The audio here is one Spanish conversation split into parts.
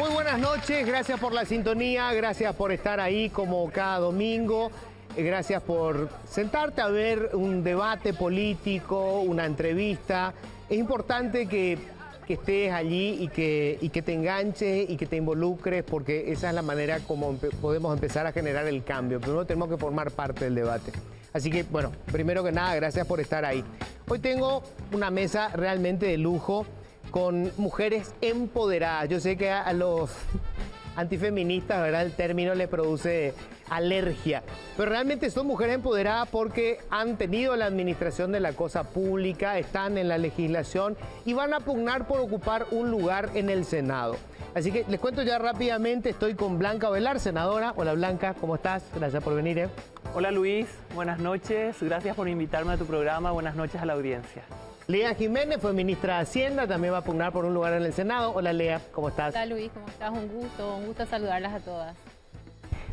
Muy buenas noches, gracias por la sintonía, gracias por estar ahí como cada domingo, gracias por sentarte a ver un debate político, una entrevista. Es importante que estés allí y que te enganches y que te involucres, porque esa es la manera como podemos empezar a generar el cambio. Primero tenemos que formar parte del debate. Así que, bueno, primero que nada, gracias por estar ahí. Hoy tengo una mesa realmente de lujo con mujeres empoderadas. Yo sé que a los antifeministas, ¿verdad?, el término les produce alergia, pero realmente son mujeres empoderadas porque han tenido la administración de la cosa pública, están en la legislación y van a pugnar por ocupar un lugar en el Senado. Así que les cuento ya rápidamente, estoy con Blanca Ovelar, senadora. Hola Blanca, ¿cómo estás? Gracias por venir. Hola Luis, buenas noches, gracias por invitarme a tu programa, buenas noches a la audiencia. Lea Jiménez fue ministra de Hacienda, también va a pugnar por un lugar en el Senado. Hola Lea, ¿cómo estás? Hola Luis, ¿cómo estás? Un gusto saludarlas a todas.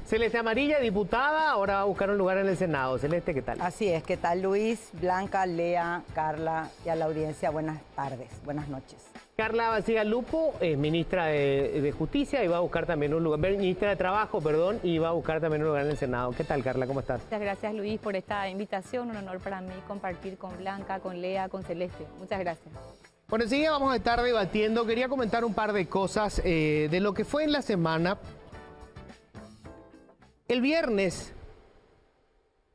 Celeste Amarilla, diputada, ahora va a buscar un lugar en el Senado. Celeste, ¿qué tal? Así es, ¿qué tal Luis, Blanca, Lea, Carla y a la audiencia? Buenas tardes, buenas noches. Carla Basiga Lupo es ministra de Justicia y va a buscar también un lugar, ministra de Trabajo, perdón, y va a buscar también un lugar en el Senado. ¿Qué tal, Carla? ¿Cómo estás? Muchas gracias Luis por esta invitación, un honor para mí compartir con Blanca, con Lea, con Celeste. Muchas gracias. Bueno, enseguida vamos a estar debatiendo. Quería comentar un par de cosas de lo que fue en la semana. El viernes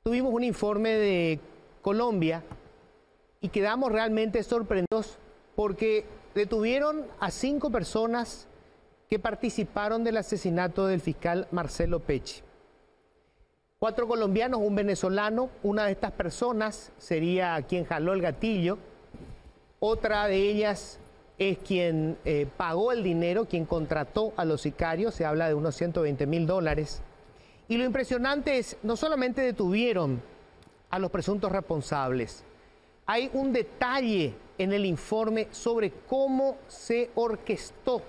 tuvimos un informe de Colombia y quedamos realmente sorprendidos porque detuvieron a 5 personas que participaron del asesinato del fiscal Marcelo Pecci. 4 colombianos, un venezolano. Una de estas personas sería quien jaló el gatillo. Otra de ellas es quien pagó el dinero, quien contrató a los sicarios. Se habla de unos $120.000. Y lo impresionante es, no solamente detuvieron a los presuntos responsables, hay un detalle en el informe sobre cómo se orquestó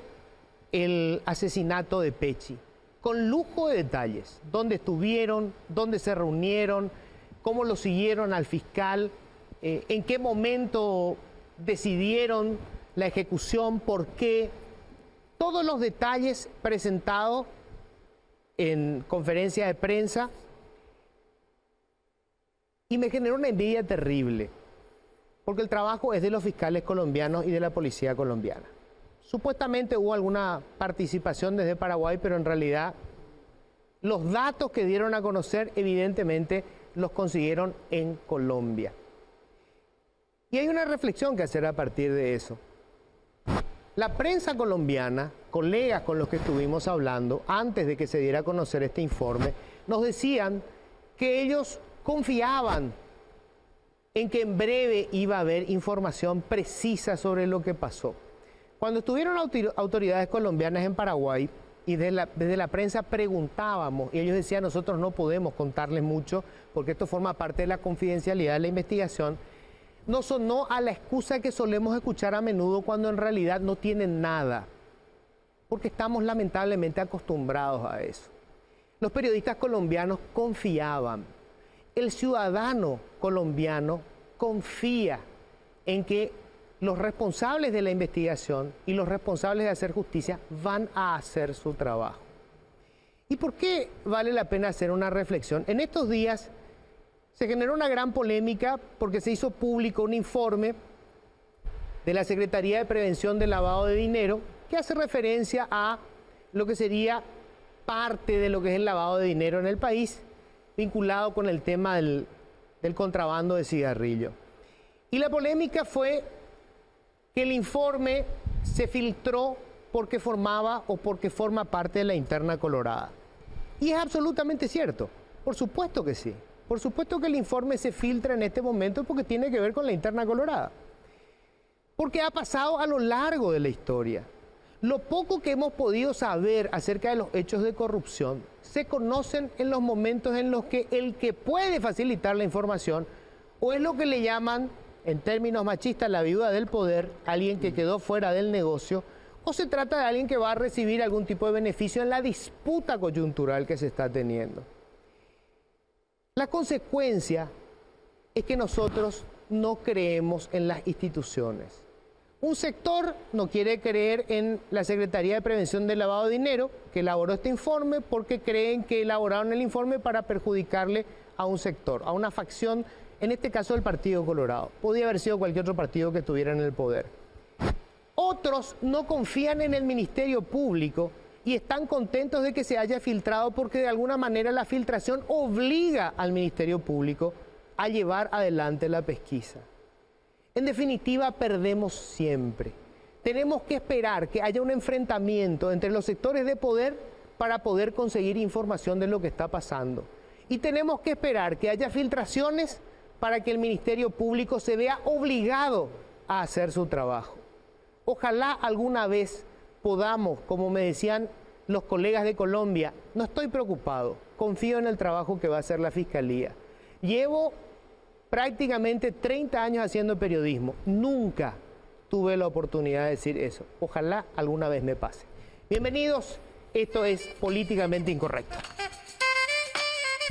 el asesinato de Pecci, con lujo de detalles, dónde estuvieron, dónde se reunieron, cómo lo siguieron al fiscal, en qué momento decidieron la ejecución, por qué, todos los detalles presentados en conferencia de prensa, y me generó una envidia terrible, porque el trabajo es de los fiscales colombianos y de la policía colombiana. Supuestamente hubo alguna participación desde Paraguay, pero en realidad los datos que dieron a conocer evidentemente los consiguieron en Colombia. Y hay una reflexión que hacer a partir de eso. La prensa colombiana, colegas con los que estuvimos hablando antes de que se diera a conocer este informe, nos decían que ellos confiaban en que en breve iba a haber información precisa sobre lo que pasó. Cuando estuvieron autoridades colombianas en Paraguay y desde la prensa preguntábamos, y ellos decían, nosotros no podemos contarles mucho porque esto forma parte de la confidencialidad de la investigación, no sonó a la excusa que solemos escuchar a menudo cuando en realidad no tienen nada, porque estamos lamentablemente acostumbrados a eso. Los periodistas colombianos confiaban. El ciudadano colombiano confía en que los responsables de la investigación y los responsables de hacer justicia van a hacer su trabajo. ¿Y por qué vale la pena hacer una reflexión? En estos días se generó una gran polémica porque se hizo público un informe de la Secretaría de Prevención del Lavado de Dinero que hace referencia a lo que sería parte de lo que es el lavado de dinero en el país, vinculado con el tema del contrabando de cigarrillo. Y la polémica fue que el informe se filtró porque formaba o porque forma parte de la interna colorada. Y es absolutamente cierto, por supuesto que sí. Por supuesto que el informe se filtra en este momento porque tiene que ver con la interna colorada. Porque ha pasado a lo largo de la historia. Lo poco que hemos podido saber acerca de los hechos de corrupción se conocen en los momentos en los que el que puede facilitar la información o es lo que le llaman, en términos machistas, la viuda del poder, alguien que quedó fuera del negocio, o se trata de alguien que va a recibir algún tipo de beneficio en la disputa coyuntural que se está teniendo. La consecuencia es que nosotros no creemos en las instituciones. Un sector no quiere creer en la Secretaría de Prevención del Lavado de Dinero, que elaboró este informe, porque creen que elaboraron el informe para perjudicarle a un sector, a una facción, en este caso del Partido Colorado. Podía haber sido cualquier otro partido que estuviera en el poder. Otros no confían en el Ministerio Público y están contentos de que se haya filtrado porque de alguna manera la filtración obliga al Ministerio Público a llevar adelante la pesquisa. En definitiva, perdemos siempre. Tenemos que esperar que haya un enfrentamiento entre los sectores de poder para poder conseguir información de lo que está pasando. Y tenemos que esperar que haya filtraciones para que el Ministerio Público se vea obligado a hacer su trabajo. Ojalá alguna vez podamos, como me decían los colegas de Colombia, no estoy preocupado, confío en el trabajo que va a hacer la Fiscalía. Llevo prácticamente 30 años haciendo periodismo, nunca tuve la oportunidad de decir eso. Ojalá alguna vez me pase. Bienvenidos, esto es Políticamente Incorrecto.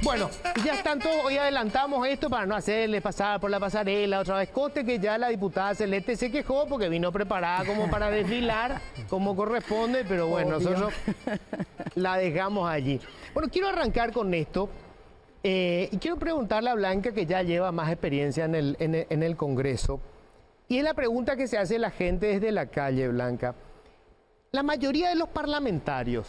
Bueno, ya están todos, hoy adelantamos esto para no hacerles pasar por la pasarela otra vez. Conste que ya la diputada Celeste se quejó porque vino preparada como para desfilar, como corresponde, pero bueno, nosotros la dejamos allí. Bueno, quiero arrancar con esto y quiero preguntarle a Blanca, que ya lleva más experiencia en el Congreso, y es la pregunta que se hace la gente desde la calle, Blanca. La mayoría de los parlamentarios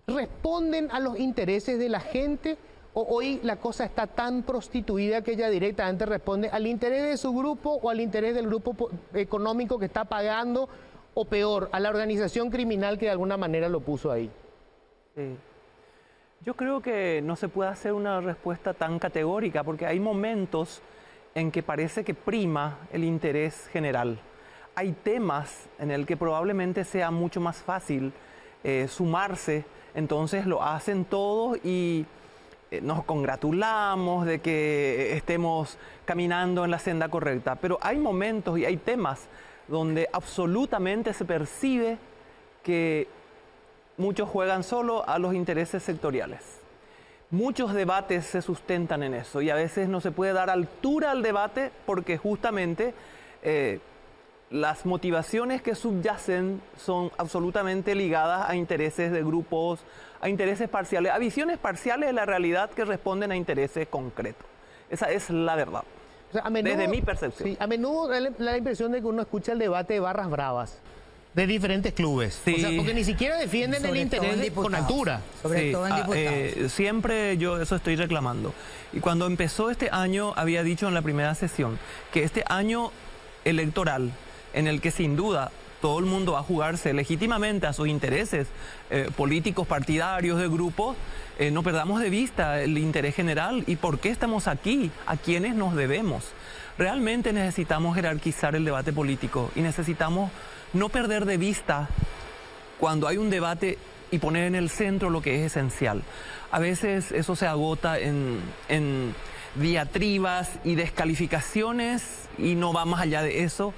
responden a los intereses de la gente, o hoy la cosa está tan prostituida que ella directamente responde al interés de su grupo o al interés del grupo económico que está pagando, o peor, a la organización criminal que de alguna manera lo puso ahí? Sí. Yo creo que no se puede hacer una respuesta tan categórica porque hay momentos en que parece que prima el interés general. Hay temas en el que probablemente sea mucho más fácil sumarse, entonces lo hacen todos y nos congratulamos de que estemos caminando en la senda correcta. Pero hay momentos y hay temas donde absolutamente se percibe que muchos juegan solo a los intereses sectoriales. Muchos debates se sustentan en eso y a veces no se puede dar altura al debate porque justamente las motivaciones que subyacen son absolutamente ligadas a intereses de grupos, a intereses parciales, a visiones parciales de la realidad que responden a intereses concretos. Esa es la verdad, o sea, a menudo, desde mi percepción. Sí, a menudo da la impresión de que uno escucha el debate de barras bravas de diferentes clubes. Sí. O sea, porque ni siquiera defienden el interés con altura. Sobre todo en diputados. Siempre yo eso estoy reclamando. Y cuando empezó este año, había dicho en la primera sesión que este año electoral, en el que sin duda todo el mundo va a jugarse legítimamente a sus intereses políticos, partidarios, de grupos, no perdamos de vista el interés general y por qué estamos aquí, a quiénes nos debemos. Realmente necesitamos jerarquizar el debate político y necesitamos no perder de vista cuando hay un debate y poner en el centro lo que es esencial. A veces eso se agota en diatribas y descalificaciones y no va más allá de eso.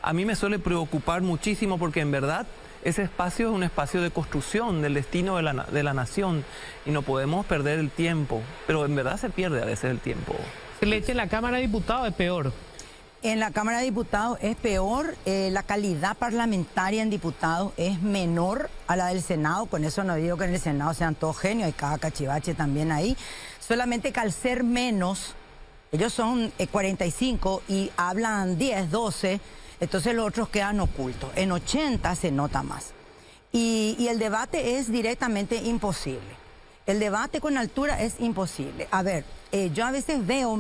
A mí me suele preocupar muchísimo porque en verdad ese espacio es un espacio de construcción del destino de la nación y no podemos perder el tiempo, pero en verdad se pierde a veces el tiempo. En la Cámara de Diputados es peor. En la Cámara de Diputados es peor, la calidad parlamentaria en diputados es menor a la del Senado, con eso no digo que en el Senado sean todos genios, hay cada cachivache también ahí, solamente que al ser menos, ellos son 45 y hablan 10, 12, entonces los otros quedan ocultos, en 80 se nota más. Y el debate es directamente imposible, el debate con altura es imposible. A ver, yo a veces veo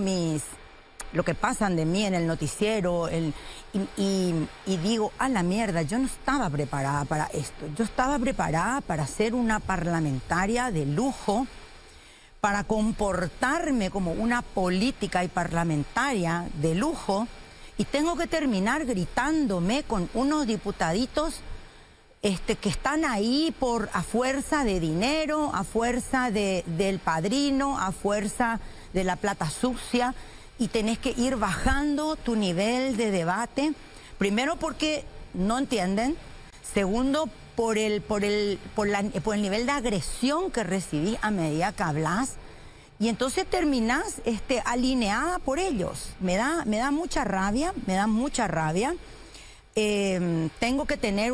lo que pasan de mí en el noticiero y digo, a la mierda, yo no estaba preparada para esto. Yo estaba preparada para ser una parlamentaria de lujo, para comportarme como una política y parlamentaria de lujo, y tengo que terminar gritándome con unos diputaditos que están ahí a fuerza de dinero, a fuerza del padrino, a fuerza de la plata sucia, y tenés que ir bajando tu nivel de debate, primero porque no entienden, segundo por el nivel de agresión que recibí a medida que hablas, y entonces terminás alineada por ellos. Me da mucha rabia, tengo que tener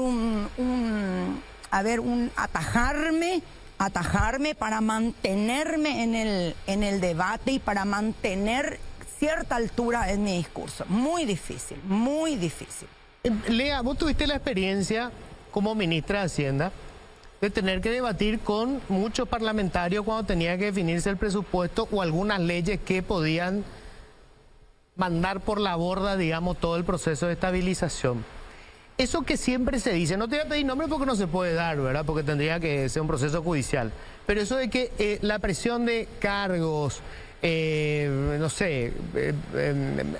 atajarme para mantenerme en el debate y para mantener cierta altura en mi discurso. Muy difícil, muy difícil. Lea, vos tuviste la experiencia como ministra de Hacienda de tener que debatir con muchos parlamentarios cuando tenía que definirse el presupuesto o algunas leyes que podían mandar por la borda, digamos, todo el proceso de estabilización. Eso que siempre se dice, no te voy a pedir nombre porque no se puede dar, ¿verdad? Porque tendría que ser un proceso judicial. Pero eso de que la presión de cargos, no sé,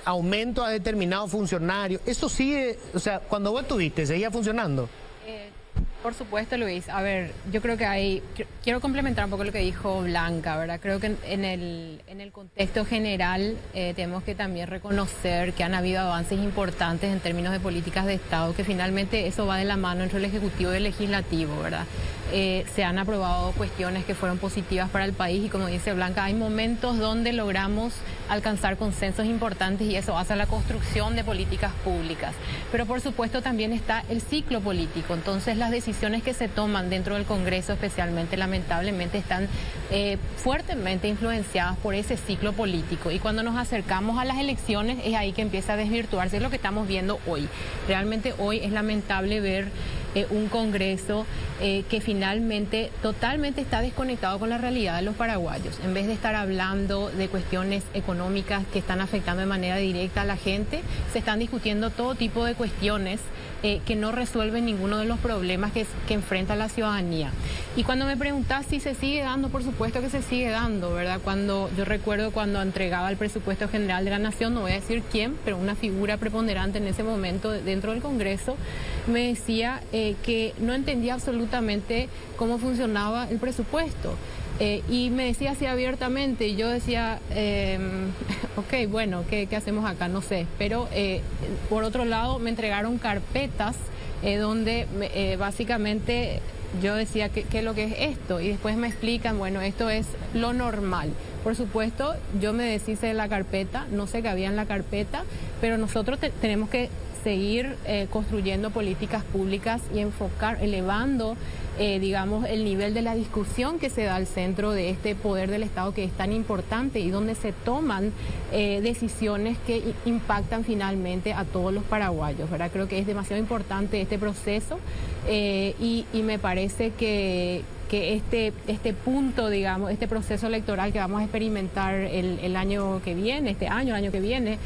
aumento a determinados funcionarios, eso sigue, o sea, cuando vos estuviste, ¿seguía funcionando? Por supuesto, Luis. A ver, yo creo que quiero complementar un poco lo que dijo Blanca, ¿verdad? Creo que en el contexto general tenemos que también reconocer que han habido avances importantes en términos de políticas de Estado, que finalmente eso va de la mano entre el Ejecutivo y el Legislativo, ¿verdad? Se han aprobado cuestiones que fueron positivas para el país y, como dice Blanca, hay momentos donde logramos alcanzar consensos importantes y eso hace a la construcción de políticas públicas. Pero por supuesto también está el ciclo político, entonces las decisiones que se toman dentro del Congreso especialmente, lamentablemente, están fuertemente influenciadas por ese ciclo político y cuando nos acercamos a las elecciones es ahí que empieza a desvirtuarse, es lo que estamos viendo hoy. Realmente hoy es lamentable ver un Congreso que finalmente totalmente está desconectado con la realidad de los paraguayos. En vez de estar hablando de cuestiones económicas que están afectando de manera directa a la gente, se están discutiendo todo tipo de cuestiones que no resuelven ninguno de los problemas que enfrenta la ciudadanía. Y cuando me preguntás si se sigue dando, por supuesto que se sigue dando, ¿verdad? Yo recuerdo cuando entregaba el presupuesto general de la Nación, no voy a decir quién, pero una figura preponderante en ese momento dentro del Congreso, me decía que no entendía absolutamente cómo funcionaba el presupuesto. Y me decía así abiertamente, y yo decía, ok, bueno, ¿qué hacemos acá? No sé. Pero por otro lado me entregaron carpetas donde básicamente yo decía, ¿qué es lo que es esto? Y después me explican, bueno, esto es lo normal. Por supuesto, yo me deshice de la carpeta, no sé qué había en la carpeta, pero nosotros tenemos que seguir construyendo políticas públicas y elevando, digamos, el nivel de la discusión que se da al centro de este poder del Estado que es tan importante y donde se toman decisiones que impactan finalmente a todos los paraguayos, ¿verdad? Creo que es demasiado importante este proceso y me parece que este punto, digamos, este proceso electoral que vamos a experimentar el año que viene, el año que viene,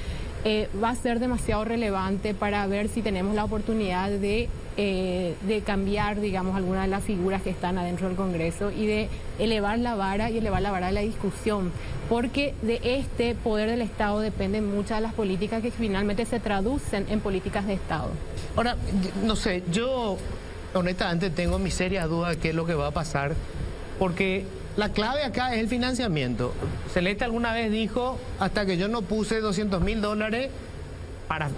va a ser demasiado relevante para ver si tenemos la oportunidad de cambiar, digamos, algunas de las figuras que están adentro del Congreso y de elevar la vara de la discusión, porque de este poder del Estado dependen muchas de las políticas que finalmente se traducen en políticas de Estado. Ahora, no sé, yo honestamente tengo mis serias dudas de qué es lo que va a pasar, porque la clave acá es el financiamiento. Celeste alguna vez dijo, hasta que yo no puse $200.000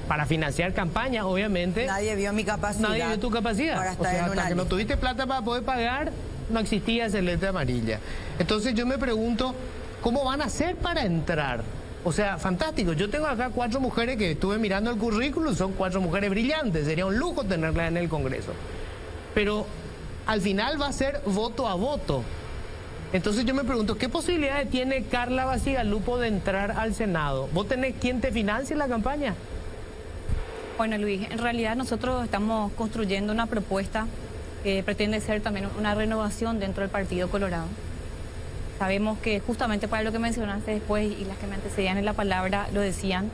para financiar campañas, obviamente. Nadie vio mi capacidad. Nadie vio tu capacidad. Para estar o sea, en hasta que no tuviste plata para poder pagar, no existía Celeste Amarilla. Entonces yo me pregunto, ¿cómo van a hacer para entrar? O sea, fantástico. Yo tengo acá 4 mujeres que estuve mirando el currículum, son 4 mujeres brillantes. Sería un lujo tenerlas en el Congreso. Pero al final va a ser voto a voto. Entonces yo me pregunto, ¿qué posibilidades tiene Carla Bacigalupo de entrar al Senado? ¿Vos tenés quién te financie la campaña? Bueno, Luis, en realidad nosotros estamos construyendo una propuesta que pretende ser también una renovación dentro del Partido Colorado. Sabemos que justamente para lo que mencionaste después y las que me antecedían en la palabra lo decían,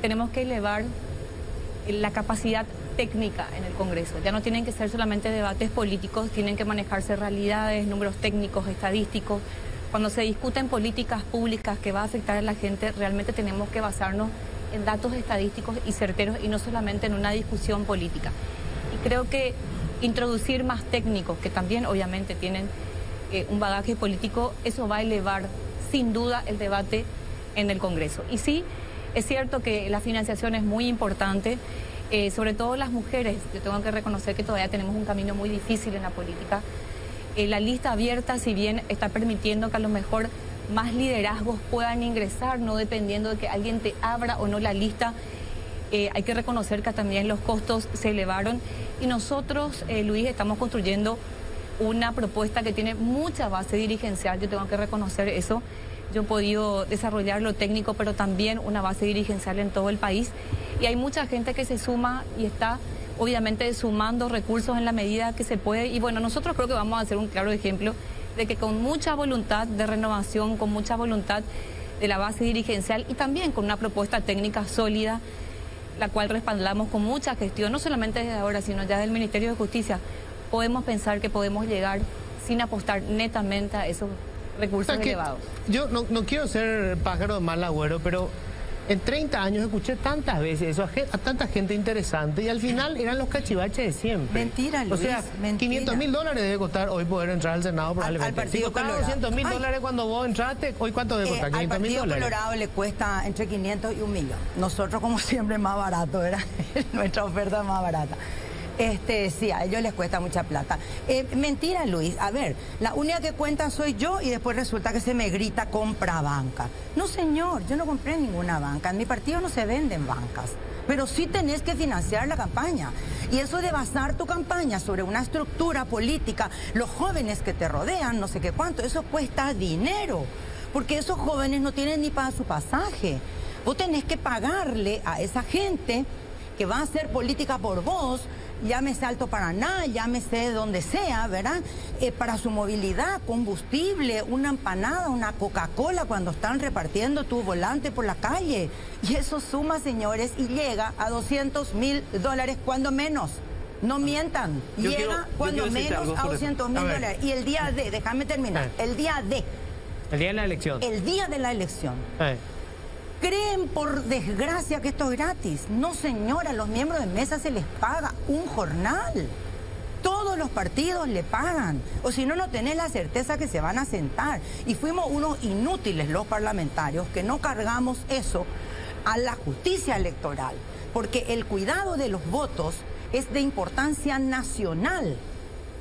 tenemos que elevar la capacidad técnica en el Congreso. Ya no tienen que ser solamente debates políticos, tienen que manejarse realidades, números técnicos, estadísticos. Cuando se discuten políticas públicas que va a afectar a la gente, realmente tenemos que basarnos en datos estadísticos y certeros y no solamente en una discusión política. Y creo que introducir más técnicos, que también obviamente tienen un bagaje político, eso va a elevar sin duda el debate en el Congreso. Y sí, es cierto que la financiación es muy importante, sobre todo las mujeres. Yo tengo que reconocer que todavía tenemos un camino muy difícil en la política. La lista abierta, si bien está permitiendo que a lo mejor más liderazgos puedan ingresar, no dependiendo de que alguien te abra o no la lista, Hay que reconocer que también los costos se elevaron y nosotros, Luis, estamos construyendo una propuesta que tiene mucha base dirigencial, yo tengo que reconocer eso. Yo he podido desarrollar lo técnico, pero también una base dirigencial en todo el país. Y hay mucha gente que se suma y está, obviamente, sumando recursos en la medida que se puede. Y bueno, nosotros creo que vamos a hacer un claro ejemplo de que con mucha voluntad de renovación, con mucha voluntad de la base dirigencial y también con una propuesta técnica sólida, la cual respaldamos con mucha gestión, no solamente desde ahora, sino ya del Ministerio de Justicia, podemos pensar que podemos llegar sin apostar netamente a esos recursos elevados. Yo no quiero ser pájaro de mal agüero, pero en 30 años escuché tantas veces eso a tanta gente interesante y al final eran los cachivaches de siempre. Mentira, Luis. O sea, mentira. $500.000 debe costar hoy poder entrar al Senado probablemente. Al Partido si costaba Colorado. $200.000 cuando vos entraste, ¿hoy cuánto debe costar? Al $500.000. Partido Colorado le cuesta entre 500 y 1 millón. Nosotros, como siempre, más barato, ¿verdad? Nuestra oferta es más barata. Sí, a ellos les cuesta mucha plata. Mentira, Luis. A ver, la única que cuenta soy yo y después resulta que se me grita compra banca. No, señor, yo no compré ninguna banca. En mi partido no se venden bancas. Pero sí tenés que financiar la campaña. Y eso de basar tu campaña sobre una estructura política, los jóvenes que te rodean, no sé qué cuánto, eso cuesta dinero. Porque esos jóvenes no tienen ni para su pasaje. Vos tenés que pagarle a esa gente que va a hacer política por vos, llámese Alto Paraná, llámese donde sea, ¿verdad? Para su movilidad, combustible, una empanada, una Coca-Cola cuando están repartiendo tu volante por la calle. Y eso suma, señores, y llega a $200.000 cuando menos. No mientan, llega cuando menos a $200.000. Y el día de, déjame terminar, el día de la elección. El día de la elección. Creen por desgracia que esto es gratis. No, señora, a los miembros de mesa se les paga un jornal. Todos los partidos le pagan. O si no, no tenés la certeza que se van a sentar. Y fuimos unos inútiles los parlamentarios que no cargamos eso a la justicia electoral. Porque el cuidado de los votos es de importancia nacional,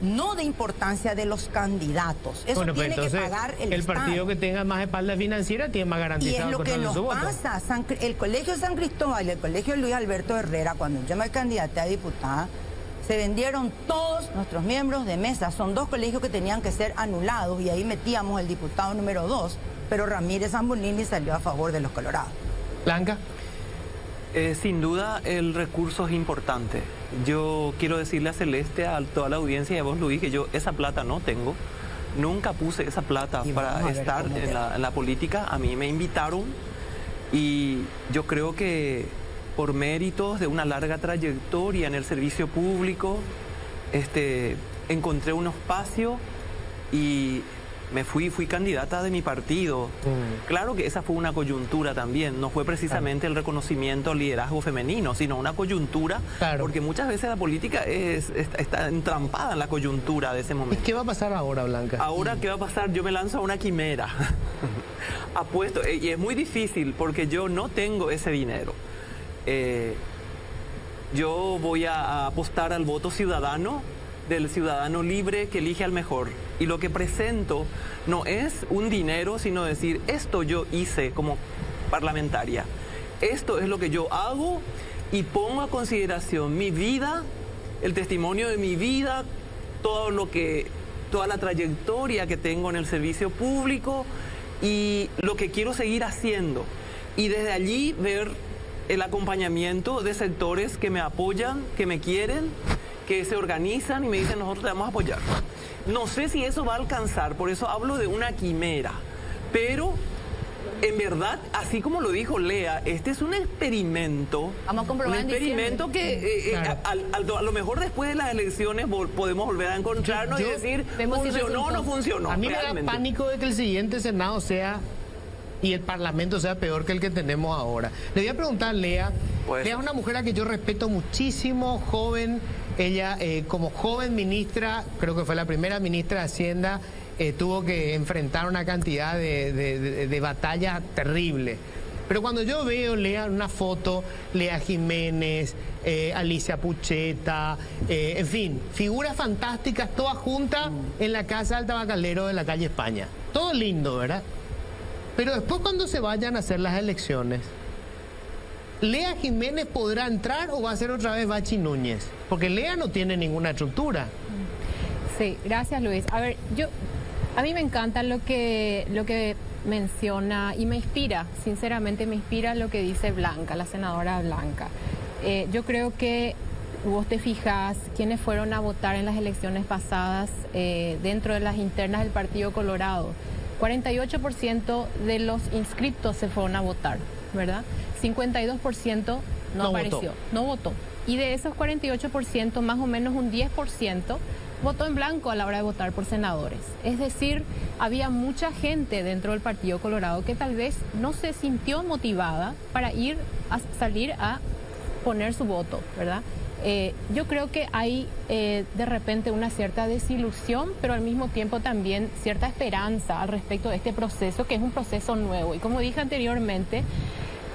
no de importancia de los candidatos. Eso bueno, tiene entonces, que pagar el Estado. Partido que tenga más espalda financiera tiene más garantizado el control de su voto. Y es lo que nos pasa. El Colegio San Cristóbal y el Colegio Luis Alberto Herrera, cuando yo me candidaté a diputada, se vendieron todos nuestros miembros de mesa. Son 2 colegios que tenían que ser anulados y ahí metíamos el diputado número 2, pero Ramírez Zambonini salió a favor de los colorados. Blanca. Sin duda el recurso es importante. Yo quiero decirle a Celeste, a toda la audiencia y a vos, Luis, que yo esa plata no tengo. Nunca puse esa plata para estar en la política. A mí me invitaron y yo creo que por méritos de una larga trayectoria en el servicio público, encontré un espacio y me fui candidata de mi partido. Claro que esa fue una coyuntura también, no fue precisamente el reconocimiento al liderazgo femenino, sino una coyuntura, porque muchas veces la política está entrampada en la coyuntura de ese momento. ¿Y qué va a pasar ahora, Blanca? Ahora, ¿qué va a pasar? Yo me lanzo a una quimera. Apuesto, y es muy difícil porque yo no tengo ese dinero. Yo voy a apostar al voto ciudadano, del ciudadano libre que elige al mejor. Y lo que presento no es un dinero, sino decir, esto yo hice como parlamentaria. Esto es lo que yo hago y pongo a consideración mi vida, el testimonio de mi vida, toda la trayectoria que tengo en el servicio público y lo que quiero seguir haciendo. Y desde allí ver el acompañamiento de sectores que me apoyan, que me quieren, que se organizan y me dicen, nosotros te vamos a apoyar. No sé si eso va a alcanzar, por eso hablo de una quimera. Pero, en verdad, así como lo dijo Lea, este es un experimento. Vamos a comprobar un experimento que a lo mejor después de las elecciones podemos volver a encontrarnos y decir, ¿funcionó o no funcionó? A mí me da pánico de que el siguiente Senado sea y el Parlamento sea peor que el que tenemos ahora. Le voy a preguntar a Lea. Lea es una mujer a que yo respeto muchísimo, joven. Ella, como joven ministra, creo que fue la primera ministra de Hacienda, tuvo que enfrentar una cantidad de batallas terribles. Pero cuando yo veo, Lea, una foto, Lea Jiménez, Alicia Pucheta, en fin, figuras fantásticas, todas juntas en la casa del tabacalero de la calle España. Todo lindo, ¿verdad? Pero después cuando se vayan a hacer las elecciones, ¿Lea Jiménez podrá entrar o va a ser otra vez Bachi Núñez? Porque Lea no tiene ninguna estructura. Sí, gracias Luis. A ver, a mí me encanta lo que menciona y me inspira, sinceramente me inspira lo que dice Blanca, la senadora Blanca. Yo creo que vos te fijas quiénes fueron a votar en las elecciones pasadas dentro de las internas del Partido Colorado. 48% de los inscriptos se fueron a votar, ¿verdad? 52% no apareció, no votó. Y de esos 48%, más o menos un 10% votó en blanco a la hora de votar por senadores. Es decir, había mucha gente dentro del Partido Colorado que tal vez no se sintió motivada para salir a poner su voto, ¿verdad? Yo creo que hay de repente una cierta desilusión, pero al mismo tiempo también cierta esperanza al respecto de este proceso, que es un proceso nuevo. Y como dije anteriormente,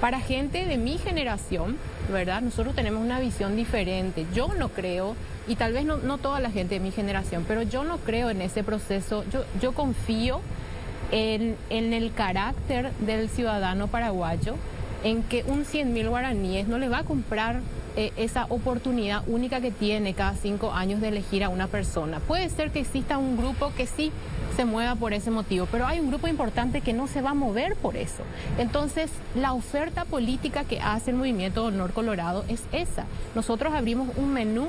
para gente de mi generación, ¿verdad? Nosotros tenemos una visión diferente. Yo no creo, y tal vez no toda la gente de mi generación, pero yo no creo en ese proceso. Yo confío en el carácter del ciudadano paraguayo, en que un 100.000 guaraníes no le va a comprar esa oportunidad única que tiene cada 5 años de elegir a una persona. Puede ser que exista un grupo que sí se mueva por ese motivo, pero hay un grupo importante que no se va a mover por eso. Entonces, la oferta política que hace el Movimiento Honor Colorado es esa. Nosotros abrimos un menú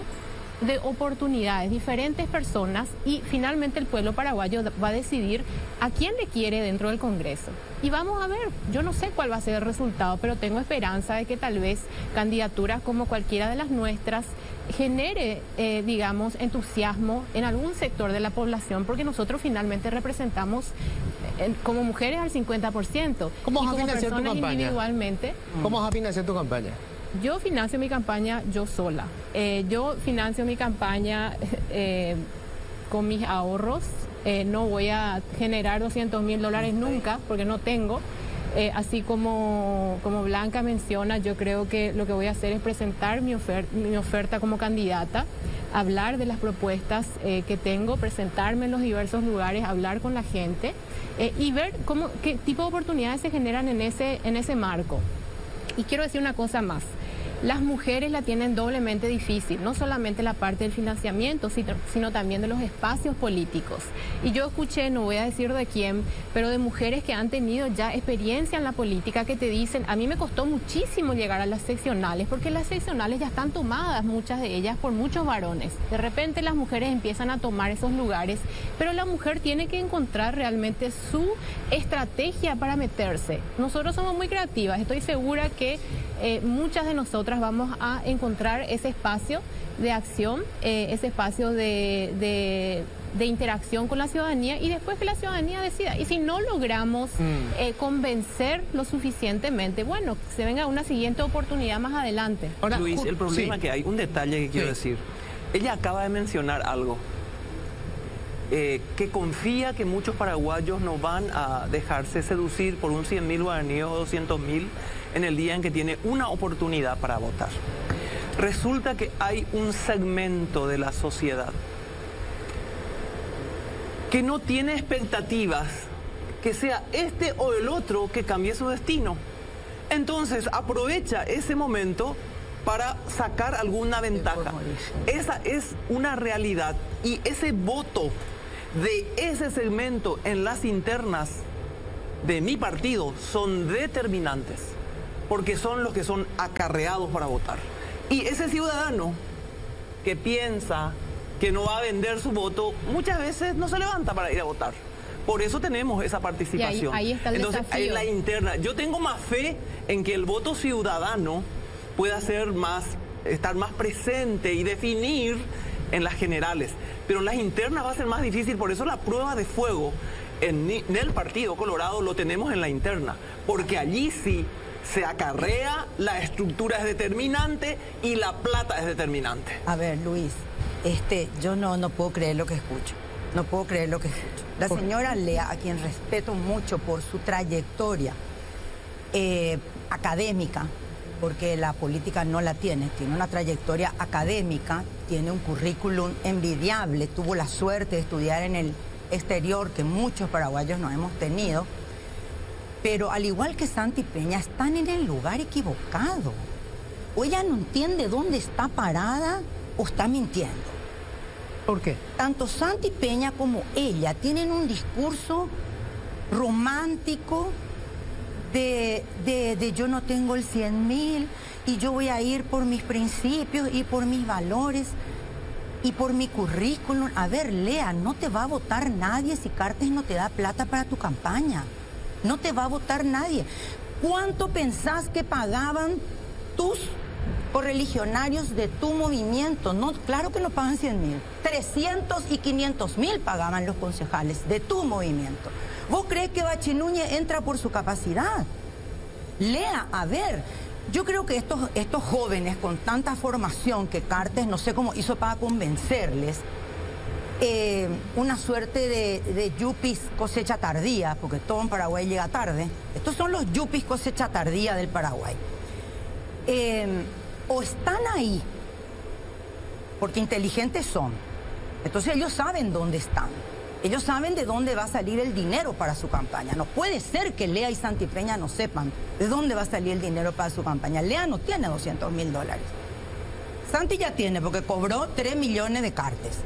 de oportunidades, diferentes personas, y finalmente el pueblo paraguayo va a decidir a quién le quiere dentro del Congreso. Y vamos a ver, yo no sé cuál va a ser el resultado, pero tengo esperanza de que tal vez candidaturas como cualquiera de las nuestras genere, digamos, entusiasmo en algún sector de la población, porque nosotros finalmente representamos como mujeres al 50%. ¿Cómo vas a como financiar tu personas campaña? Individualmente. ¿Cómo vas a financiar tu campaña? Yo financio mi campaña yo sola. Yo financio mi campaña con mis ahorros. No voy a generar $200.000 nunca, porque no tengo. Así como Blanca menciona, yo creo que lo que voy a hacer es presentar mi oferta como candidata, hablar de las propuestas que tengo, presentarme en los diversos lugares, hablar con la gente y ver qué tipo de oportunidades se generan en ese marco. Y quiero decir una cosa más. Las mujeres la tienen doblemente difícil, no solamente la parte del financiamiento, sino también de los espacios políticos. Y yo escuché, no voy a decir de quién, pero de mujeres que han tenido ya experiencia en la política que te dicen, a mí me costó muchísimo llegar a las seccionales, porque las seccionales ya están tomadas, muchas de ellas, por muchos varones. De repente las mujeres empiezan a tomar esos lugares, pero la mujer tiene que encontrar realmente su estrategia para meterse. Nosotros somos muy creativas, estoy segura que muchas de nosotras vamos a encontrar ese espacio de acción, ese espacio de interacción con la ciudadanía, y después que la ciudadanía decida. Y si no logramos convencer lo suficientemente, bueno, que se venga una siguiente oportunidad más adelante. Ahora, Luis, el problema que hay, un detalle que quiero decir. Ella acaba de mencionar algo, que confía que muchos paraguayos no van a dejarse seducir por un 100.000 guaraníes o 200.000 en el día en que tiene una oportunidad para votar. Resulta que hay un segmento de la sociedad que no tiene expectativas que sea este o el otro que cambie su destino. Entonces aprovecha ese momento para sacar alguna ventaja. Esa es una realidad, y ese voto de ese segmento en las internas de mi partido son determinantes, porque son los que son acarreados para votar. Y ese ciudadano que piensa que no va a vender su voto, muchas veces no se levanta para ir a votar. Por eso tenemos esa participación. Y ahí está el Entonces, desafío. en la interna, yo tengo más fe en que el voto ciudadano pueda estar más presente y definir en las generales. Pero en las internas va a ser más difícil, por eso la prueba de fuego en el Partido Colorado lo tenemos en la interna, porque allí sí se acarrea, la estructura es determinante y la plata es determinante. A ver, Luis, yo no puedo creer lo que escucho. No puedo creer lo que escucho. La señora Lea, a quien respeto mucho por su trayectoria académica, porque la política no la tiene una trayectoria académica, tiene un currículum envidiable, tuvo la suerte de estudiar en el exterior, que muchos paraguayos no hemos tenido, pero al igual que Santi Peña, están en el lugar equivocado. o ella no entiende dónde está parada o está mintiendo. ¿Por qué? Tanto Santi Peña como ella tienen un discurso romántico de yo no tengo el 100.000 y yo voy a ir por mis principios y por mis valores y por mi currículum. A ver, Lea, no te va a votar nadie si Cartes no te da plata para tu campaña. No te va a votar nadie. ¿Cuánto pensás que pagaban tus correligionarios de tu movimiento? No, claro que no pagan 100.000. 300 y 500.000 pagaban los concejales de tu movimiento. ¿Vos crees que Bachi Núñez entra por su capacidad? Lea, a ver, yo creo que estos jóvenes con tanta formación que Cartes no sé cómo hizo para convencerles, una suerte de yuppies cosecha tardía, porque todo en Paraguay llega tarde. Estos son los yuppies cosecha tardía del Paraguay. O están ahí, porque inteligentes son. Entonces ellos saben dónde están. Ellos saben de dónde va a salir el dinero para su campaña. No puede ser que Lea y Santi Peña no sepan de dónde va a salir el dinero para su campaña. Lea no tiene $200.000. Santi ya tiene, porque cobró 3 millones de Cartes.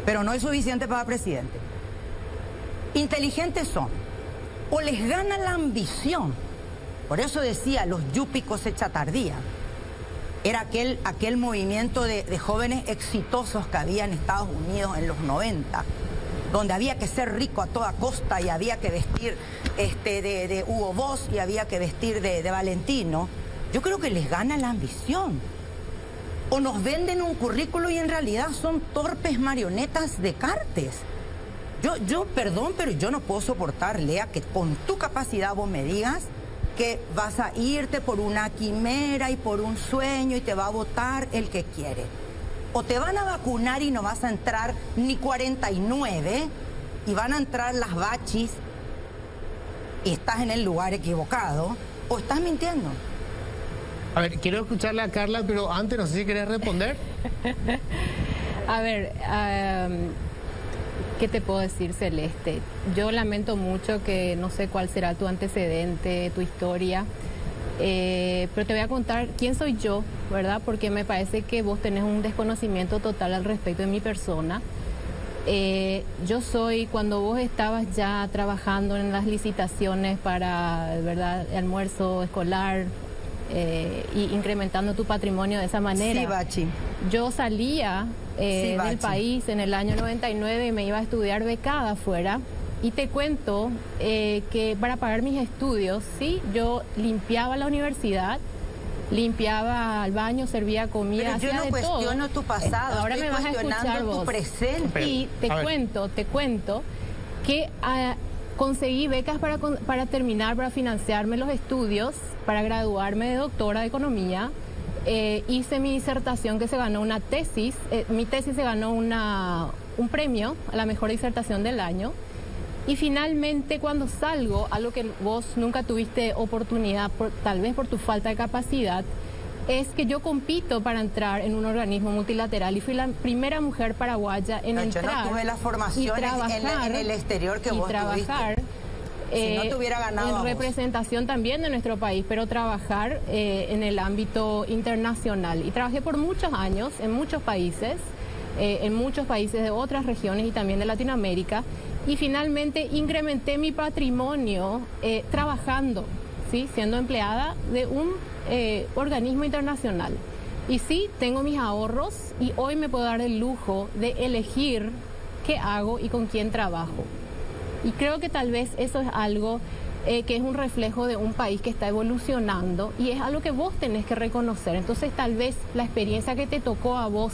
Pero no es suficiente para presidente. Inteligentes son. O les gana la ambición. Por eso decía, los yuppies cosecha tardía. Era aquel movimiento de jóvenes exitosos que había en Estados Unidos en los 90, donde había que ser rico a toda costa y había que vestir de Hugo Boss y había que vestir de Valentino. Yo creo que les gana la ambición. O nos venden un currículo y en realidad son torpes marionetas de Cartes. Yo perdón, pero yo no puedo soportar, Lea, que con tu capacidad vos me digas que vas a irte por una quimera y por un sueño y te va a votar el que quiere. O te van a vacunar y no vas a entrar ni 49 y van a entrar las bachis y estás en el lugar equivocado, o estás mintiendo. A ver, quiero escucharle a Carla, pero antes no sé si querés responder. A ver, ¿qué te puedo decir, Celeste? Yo lamento mucho que no sé cuál será tu antecedente, tu historia, pero te voy a contar quién soy yo, ¿verdad? Porque me parece que vos tenés un desconocimiento total al respecto de mi persona. Yo soy, cuando vos estabas ya trabajando en las licitaciones para, ¿verdad?, el almuerzo escolar, y incrementando tu patrimonio de esa manera. Sí, Bachi. Yo salía del país en el año 99 y me iba a estudiar becada afuera. Y te cuento que para pagar mis estudios, sí, yo limpiaba la universidad, limpiaba el baño, servía comida, hacía de todo. Pero yo no cuestiono tu pasado, ahora me vas a escuchar vos. Tu presente. Y te cuento que conseguí becas para terminar, para financiarme los estudios, para graduarme de doctora de economía. Hice mi disertación que se ganó una tesis, mi tesis se ganó un premio a la mejor disertación del año. Y finalmente cuando salgo, algo que vos nunca tuviste oportunidad, tal vez por tu falta de capacidad, es que yo compito para entrar en un organismo multilateral y fui la primera mujer paraguaya en entrar. Yo no tuve la formación en el exterior que vos tuviste. Si no te hubiera ganado en representación también de nuestro país, pero trabajar en el ámbito internacional. Y trabajé por muchos años en muchos países de otras regiones y también de Latinoamérica. Y finalmente incrementé mi patrimonio trabajando, ¿sí?, siendo empleada de un organismo internacional. Y sí, tengo mis ahorros y hoy me puedo dar el lujo de elegir qué hago y con quién trabajo. Y creo que tal vez eso es algo que es un reflejo de un país que está evolucionando y es algo que vos tenés que reconocer. Entonces tal vez la experiencia que te tocó a vos,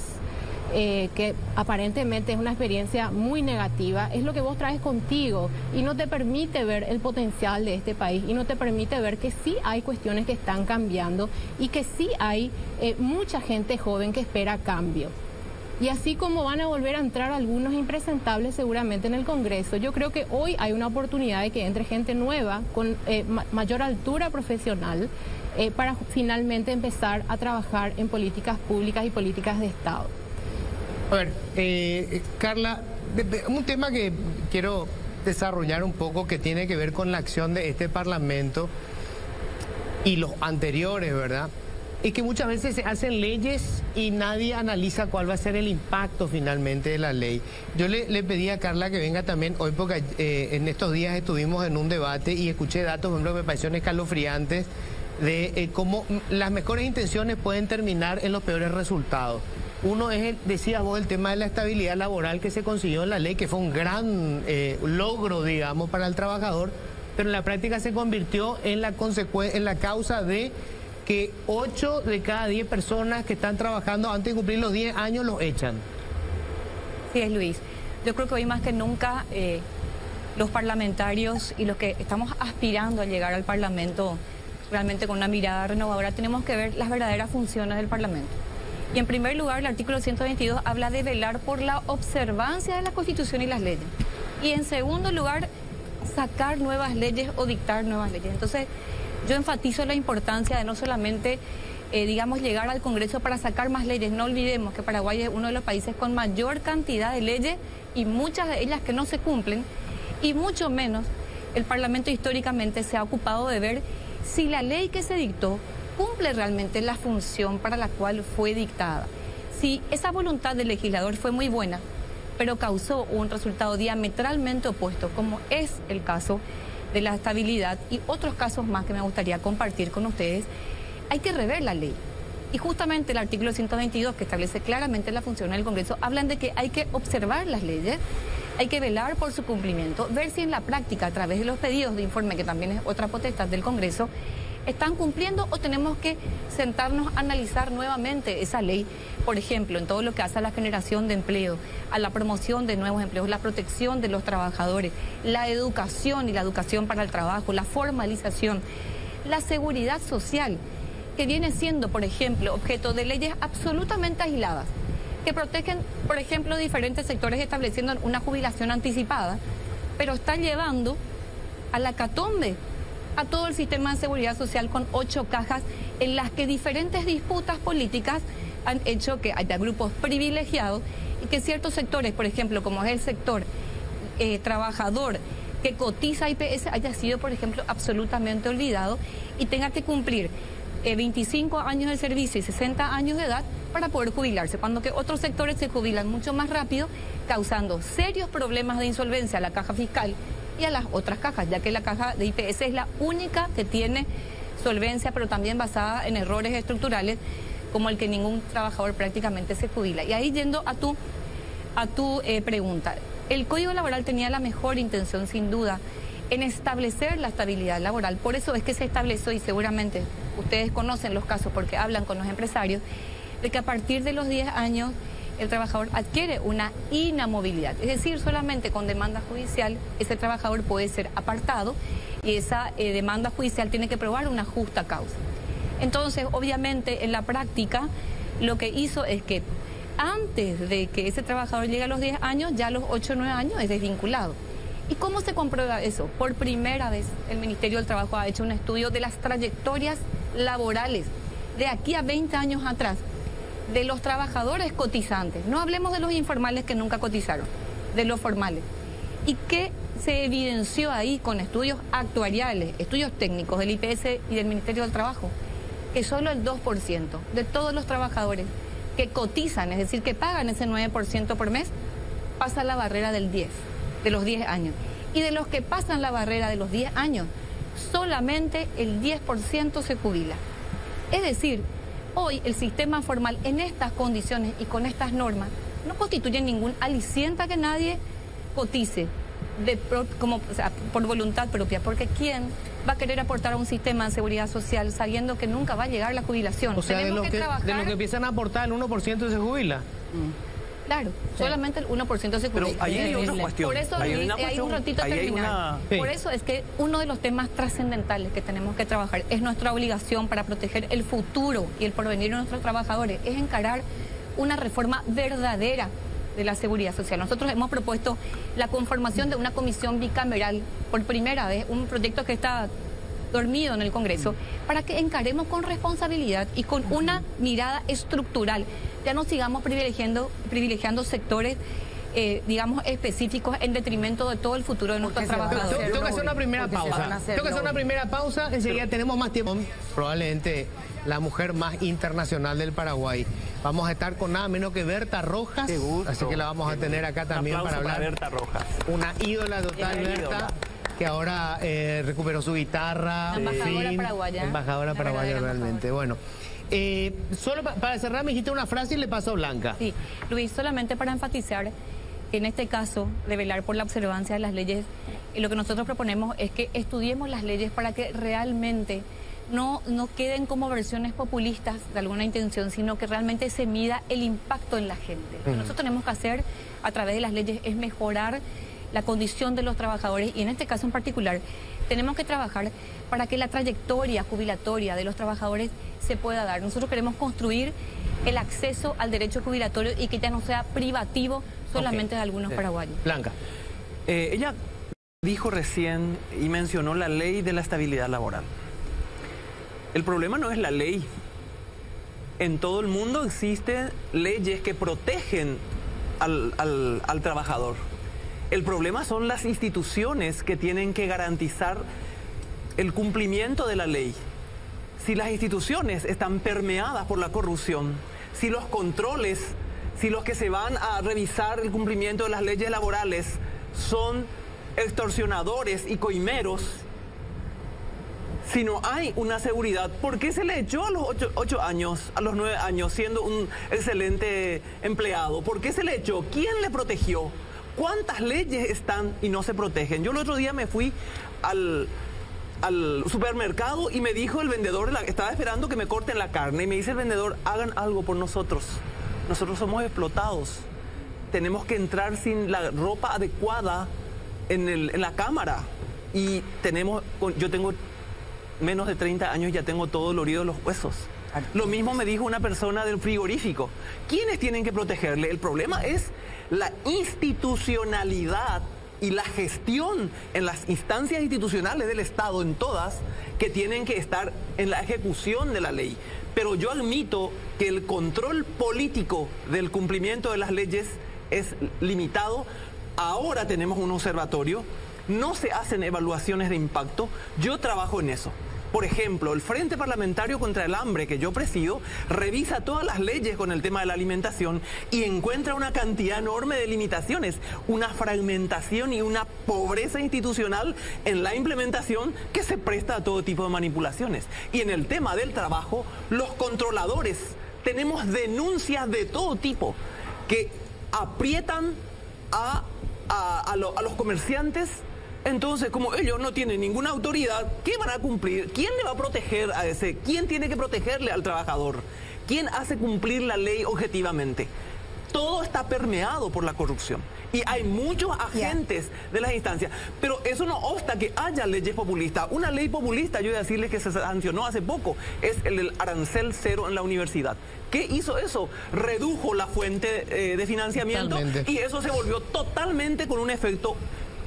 que aparentemente es una experiencia muy negativa, es lo que vos traes contigo y no te permite ver el potencial de este país y no te permite ver que sí hay cuestiones que están cambiando y que sí hay mucha gente joven que espera cambio. Y así como van a volver a entrar algunos impresentables seguramente en el Congreso, yo creo que hoy hay una oportunidad de que entre gente nueva con mayor altura profesional para finalmente empezar a trabajar en políticas públicas y políticas de Estado. A ver, Carla, un tema que quiero desarrollar un poco que tiene que ver con la acción de este Parlamento y los anteriores, ¿verdad? es que muchas veces se hacen leyes y nadie analiza cuál va a ser el impacto finalmente de la ley. Yo le pedí a Carla que venga también hoy porque en estos días estuvimos en un debate y escuché datos, por ejemplo, que me parecieron escalofriantes de cómo las mejores intenciones pueden terminar en los peores resultados. Uno es, decías vos, el tema de la estabilidad laboral que se consiguió en la ley, que fue un gran logro, digamos, para el trabajador, pero en la práctica se convirtió en la causa de que 8 de cada 10 personas que están trabajando antes de cumplir los 10 años los echan. Sí, es Luis. Yo creo que hoy más que nunca los parlamentarios y los que estamos aspirando a llegar al Parlamento realmente con una mirada renovadora, tenemos que ver las verdaderas funciones del Parlamento. Y en primer lugar, el artículo 122 habla de velar por la observancia de la Constitución y las leyes. Y en segundo lugar, sacar nuevas leyes o dictar nuevas leyes. Entonces, yo enfatizo la importancia de no solamente, digamos, llegar al Congreso para sacar más leyes. No olvidemos que Paraguay es uno de los países con mayor cantidad de leyes y muchas de ellas que no se cumplen. Y mucho menos el Parlamento históricamente se ha ocupado de ver si la ley que se dictó cumple realmente la función para la cual fue dictada. Si esa voluntad del legislador fue muy buena, pero causó un resultado diametralmente opuesto, como es el caso de la estabilidad y otros casos más que me gustaría compartir con ustedes, hay que rever la ley. Y justamente el artículo 122, que establece claramente la función del Congreso, hablan de que hay que observar las leyes, hay que velar por su cumplimiento, ver si en la práctica, a través de los pedidos de informe, que también es otra potestad del Congreso, están cumpliendo o tenemos que sentarnos a analizar nuevamente esa ley, por ejemplo, en todo lo que hace a la generación de empleo, a la promoción de nuevos empleos, la protección de los trabajadores, la educación y la educación para el trabajo, la formalización, la seguridad social, que viene siendo, por ejemplo, objeto de leyes absolutamente aisladas, que protegen, por ejemplo, diferentes sectores estableciendo una jubilación anticipada, pero está llevando a la hecatombe a todo el sistema de seguridad social con 8 cajas en las que diferentes disputas políticas han hecho que haya grupos privilegiados y que ciertos sectores, por ejemplo, como es el sector trabajador que cotiza IPS, haya sido, por ejemplo, absolutamente olvidado y tenga que cumplir 25 años de servicio y 60 años de edad para poder jubilarse, cuando que otros sectores se jubilan mucho más rápido, causando serios problemas de insolvencia a la caja fiscal y a las otras cajas, ya que la caja de IPS es la única que tiene solvencia, pero también basada en errores estructurales, como el que ningún trabajador prácticamente se jubila. Y ahí yendo a tu pregunta, el Código Laboral tenía la mejor intención, sin duda, en establecer la estabilidad laboral. Por eso es que se estableció, y seguramente ustedes conocen los casos porque hablan con los empresarios, de que a partir de los 10 años el trabajador adquiere una inamovilidad. Es decir, solamente con demanda judicial ese trabajador puede ser apartado y esa demanda judicial tiene que probar una justa causa. Entonces, obviamente, en la práctica, lo que hizo es que antes de que ese trabajador llegue a los 10 años, ya a los 8 o 9 años es desvinculado. ¿Y cómo se comprueba eso? Por primera vez el Ministerio del Trabajo ha hecho un estudio de las trayectorias laborales de aquí a 20 años atrás de los trabajadores cotizantes. No hablemos de los informales que nunca cotizaron, de los formales. ¿Y qué se evidenció ahí con estudios actuariales, estudios técnicos del IPS y del Ministerio del Trabajo? Que solo el 2% de todos los trabajadores que cotizan, es decir, que pagan ese 9% por mes, pasa la barrera del 10, de los 10 años. Y de los que pasan la barrera de los 10 años, solamente el 10% se jubila. Es decir, hoy el sistema formal en estas condiciones y con estas normas no constituye ningún aliciente a que nadie cotice por voluntad propia, porque ¿quién va a querer aportar a un sistema de seguridad social sabiendo que nunca va a llegar la jubilación? O sea, de los que empiezan a aportar el 1% se jubila. Claro, sí. Solamente el 1% se jubila. Pero ahí hay otra cuestión. Por eso, hay un ratito a terminar. Sí. Por eso es que uno de los temas trascendentales que tenemos que trabajar, es nuestra obligación para proteger el futuro y el porvenir de nuestros trabajadores, es encarar una reforma verdadera de la seguridad social. Nosotros hemos propuesto la conformación de una comisión bicameral, por primera vez, un proyecto que está dormido en el Congreso, para que encaremos con responsabilidad y con una mirada estructural. Ya no sigamos privilegiando sectores digamos, específicos en detrimento de todo el futuro de nuestros trabajadores. Tengo que hacer una primera pausa. Tengo que hacer una primera pausa. Enseguida tenemos más tiempo. Probablemente la mujer más internacional del Paraguay. Vamos a estar con nada menos que Berta Rojas. Así que la vamos a tener acá también para hablar. Berta Rojas. Una ídola total, Berta. Que ahora recuperó su guitarra. Embajadora paraguaya. Embajadora paraguaya realmente. Bueno. Solo para cerrar, me dijiste una frase y le paso a Blanca. Sí, Luis, solamente para enfatizar que en este caso de velar por la observancia de las leyes, lo que nosotros proponemos es que estudiemos las leyes para que realmente no queden como versiones populistas de alguna intención, sino que realmente se mida el impacto en la gente. Lo que nosotros tenemos que hacer a través de las leyes es mejorar la condición de los trabajadores y en este caso en particular tenemos que trabajar para que la trayectoria jubilatoria de los trabajadores se pueda dar. Nosotros queremos construir el acceso al derecho jubilatorio y que ya no sea privativo solamente de algunos paraguayos. Blanca. Ella dijo recién y mencionó la ley de la estabilidad laboral. El problema no es la ley. En todo el mundo existen leyes que protegen al trabajador. El problema son las instituciones que tienen que garantizar el cumplimiento de la ley. Si las instituciones están permeadas por la corrupción, si los controles, si los que se van a revisar el cumplimiento de las leyes laborales son extorsionadores y coimeros, si no hay una seguridad, ¿por qué se le echó a los 8 años, a los 9 años, siendo un excelente empleado? ¿Por qué se le echó? ¿Quién le protegió? ¿Cuántas leyes están y no se protegen? Yo el otro día me fui al supermercado y me dijo el vendedor, estaba esperando que me corten la carne, y me dice el vendedor, hagan algo por nosotros. Nosotros somos explotados. Tenemos que entrar sin la ropa adecuada en la cámara. Y yo tengo menos de 30 años y ya tengo todo dolorido de los huesos. Lo mismo me dijo una persona del frigorífico. ¿Quiénes tienen que protegerle? El problema es la institucionalidad y la gestión en las instancias institucionales del Estado, en todas, que tienen que estar en la ejecución de la ley. Pero yo admito que el control político del cumplimiento de las leyes es limitado. Ahora tenemos un observatorio, no se hacen evaluaciones de impacto. Yo trabajo en eso. Por ejemplo, el Frente Parlamentario contra el Hambre, que yo presido, revisa todas las leyes con el tema de la alimentación y encuentra una cantidad enorme de limitaciones, una fragmentación y una pobreza institucional en la implementación que se presta a todo tipo de manipulaciones. Y en el tema del trabajo, los controladores, tenemos denuncias de todo tipo que aprietan a los comerciantes. Entonces, como ellos no tienen ninguna autoridad, ¿qué van a cumplir? ¿Quién le va a proteger a ese? ¿Quién tiene que protegerle al trabajador? ¿Quién hace cumplir la ley objetivamente? Todo está permeado por la corrupción. Y hay muchos agentes de las instancias. Pero eso no obsta que haya leyes populistas. Una ley populista, yo voy a decirles que se sancionó hace poco, es el del arancel cero en la universidad. ¿Qué hizo eso? Redujo la fuente de financiamiento y eso se volvió totalmente con un efecto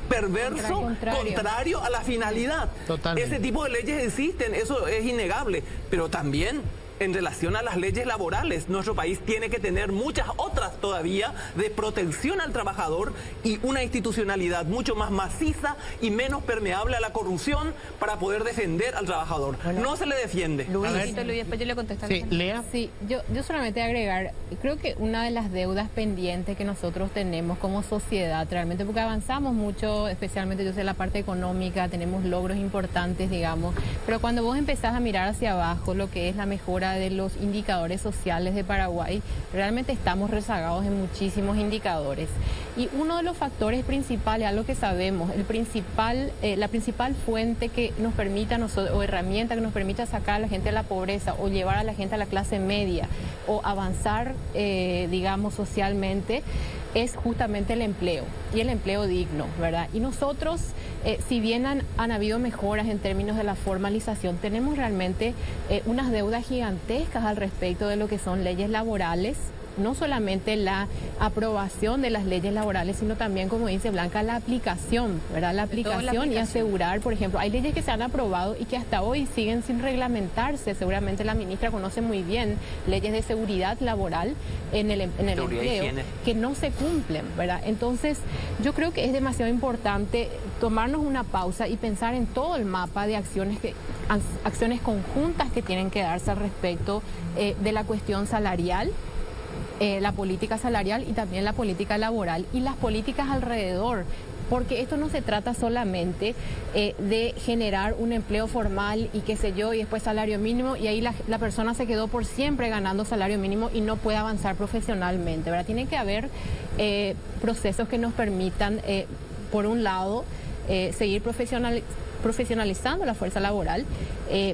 perverso, contrario a la finalidad. Totalmente. Ese tipo de leyes existen, eso es innegable, pero también en relación a las leyes laborales, nuestro país tiene que tener muchas otras todavía de protección al trabajador y una institucionalidad mucho más maciza y menos permeable a la corrupción para poder defender al trabajador. Bueno, no se le defiende. Luis, después yo le contesto. Sí, Lea. Sí, yo solamente agregar, creo que una de las deudas pendientes que nosotros tenemos como sociedad realmente, porque avanzamos mucho, especialmente yo sé la parte económica, tenemos logros importantes, digamos, pero cuando vos empezás a mirar hacia abajo lo que es la mejora de los indicadores sociales de Paraguay, realmente estamos rezagados en muchísimos indicadores. Y uno de los factores principales, algo que sabemos, la principal fuente que nos permita o herramienta que nos permita sacar a la gente de la pobreza o llevar a la gente a la clase media o avanzar, digamos, socialmente, es justamente el empleo y el empleo digno, ¿verdad? Y nosotros, si bien han habido mejoras en términos de la formalización, tenemos realmente unas deudas gigantescas al respecto de lo que son leyes laborales no solamente la aprobación de las leyes laborales, sino también, como dice Blanca, la aplicación, ¿verdad? La aplicación y asegurar, por ejemplo, hay leyes que se han aprobado y que hasta hoy siguen sin reglamentarse. Seguramente la ministra conoce muy bien leyes de seguridad laboral en el empleo que no se cumplen, ¿verdad? Entonces, yo creo que es demasiado importante tomarnos una pausa y pensar en todo el mapa de acciones conjuntas que tienen que darse al respecto de la cuestión salarial, la política salarial y también la política laboral y las políticas alrededor. Porque esto no se trata solamente de generar un empleo formal y qué sé yo, y después salario mínimo, y ahí la persona se quedó por siempre ganando salario mínimo y no puede avanzar profesionalmente, ¿verdad? Tiene que haber procesos que nos permitan, por un lado, seguir profesionalizando la fuerza laboral,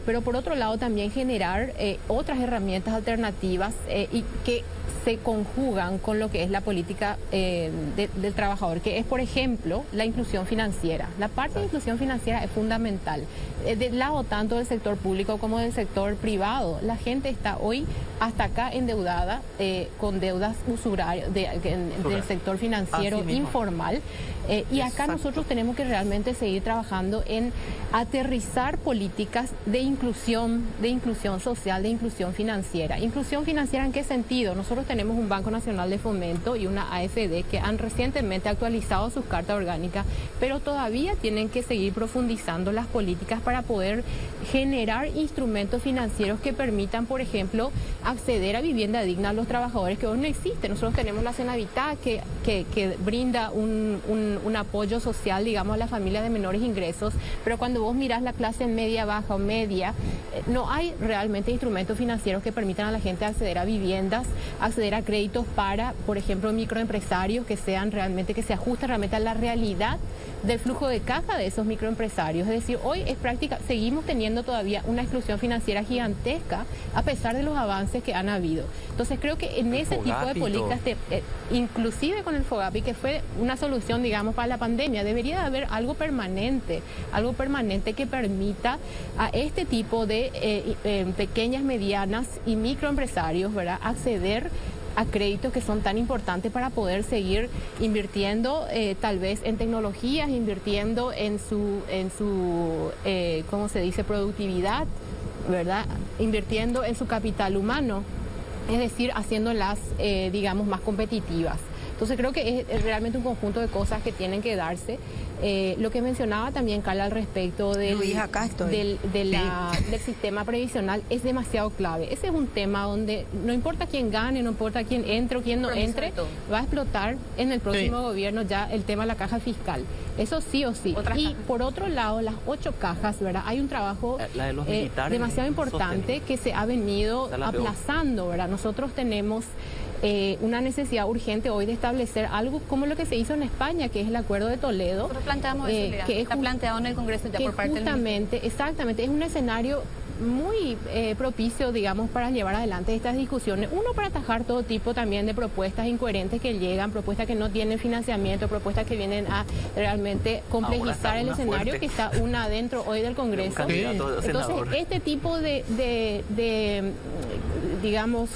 pero por otro lado también generar otras herramientas alternativas y que se conjugan con lo que es la política del trabajador, que es, por ejemplo, la inclusión financiera. La parte de inclusión financiera es fundamental. Del lado tanto del sector público como del sector privado, la gente está hoy hasta acá endeudada con deudas usurarias del sector financiero informal. Y acá nosotros tenemos que realmente seguir trabajando en aterrizar políticas de inclusión social, de inclusión financiera. ¿Inclusión financiera en qué sentido? Nosotros tenemos un Banco Nacional de Fomento y una AFD que han recientemente actualizado sus cartas orgánicas, pero todavía tienen que seguir profundizando las políticas para poder generar instrumentos financieros que permitan, por ejemplo, acceder a vivienda digna a los trabajadores que hoy no existen. Nosotros tenemos la Senavita que brinda un apoyo social, digamos, a las familias de menores ingresos, pero cuando vos mirás la clase media, baja o media, no hay realmente instrumentos financieros que permitan a la gente acceder a viviendas, acceder a créditos para, por ejemplo, microempresarios que se ajusten realmente a la realidad del flujo de caja de esos microempresarios. Es decir, hoy seguimos teniendo todavía una exclusión financiera gigantesca a pesar de los avances que han habido. Entonces creo que en ese tipo de políticas, inclusive con el FOGAPI, que fue una solución, digamos, para la pandemia, debería haber algo permanente que permita a este tipo de pequeñas, medianas y microempresarios, ¿verdad?, acceder a créditos que son tan importantes para poder seguir invirtiendo tal vez en tecnologías, invirtiendo en su ¿cómo se dice?, productividad, ¿verdad?, invirtiendo en su capital humano, es decir, haciéndolas, digamos, más competitivas. Entonces creo que es realmente un conjunto de cosas que tienen que darse. Lo que mencionaba también Carla al respecto del sistema previsional es demasiado clave. Ese es un tema donde no importa quién gane, no importa quién entre o quién no entre, va a explotar en el próximo gobierno ya el tema de la caja fiscal. Eso sí o sí. Y por otro lado, las 8 cajas, ¿verdad? Hay un trabajo demasiado importante que se ha venido aplazando, ¿verdad? Nosotros tenemos una necesidad urgente hoy de establecer algo como lo que se hizo en España, que es el Acuerdo de Toledo. Nosotros planteamos eso, que está planteado en el Congreso ya por parte exactamente, es un escenario muy propicio, digamos, para llevar adelante estas discusiones. Uno, para atajar todo tipo también de propuestas incoherentes que llegan, propuestas que no tienen financiamiento, propuestas que vienen a realmente complejizar el escenario que está una adentro hoy del Congreso. Entonces, este tipo de digamos,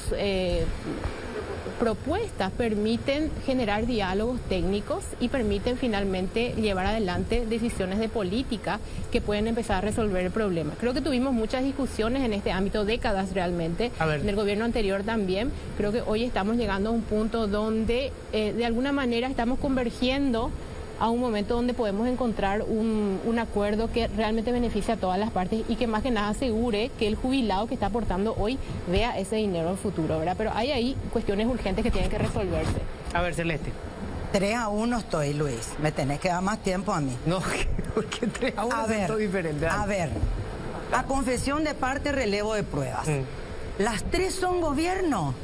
propuestas permiten generar diálogos técnicos y permiten finalmente llevar adelante decisiones de política que pueden empezar a resolver el problema. Creo que tuvimos muchas discusiones en este ámbito, décadas realmente, en el gobierno anterior también. Creo que hoy estamos llegando a un punto donde de alguna manera estamos convergiendo a un momento donde podemos encontrar un acuerdo que realmente beneficie a todas las partes y que más que nada asegure que el jubilado que está aportando hoy vea ese dinero en el futuro, ¿verdad? Pero hay ahí cuestiones urgentes que tienen que resolverse. A ver, Celeste. 3-1 estoy, Luis. Me tenés que dar más tiempo a mí. No, porque 3-1 es diferente. A ver, a confesión de parte, relevo de pruebas. Las 3 son gobierno.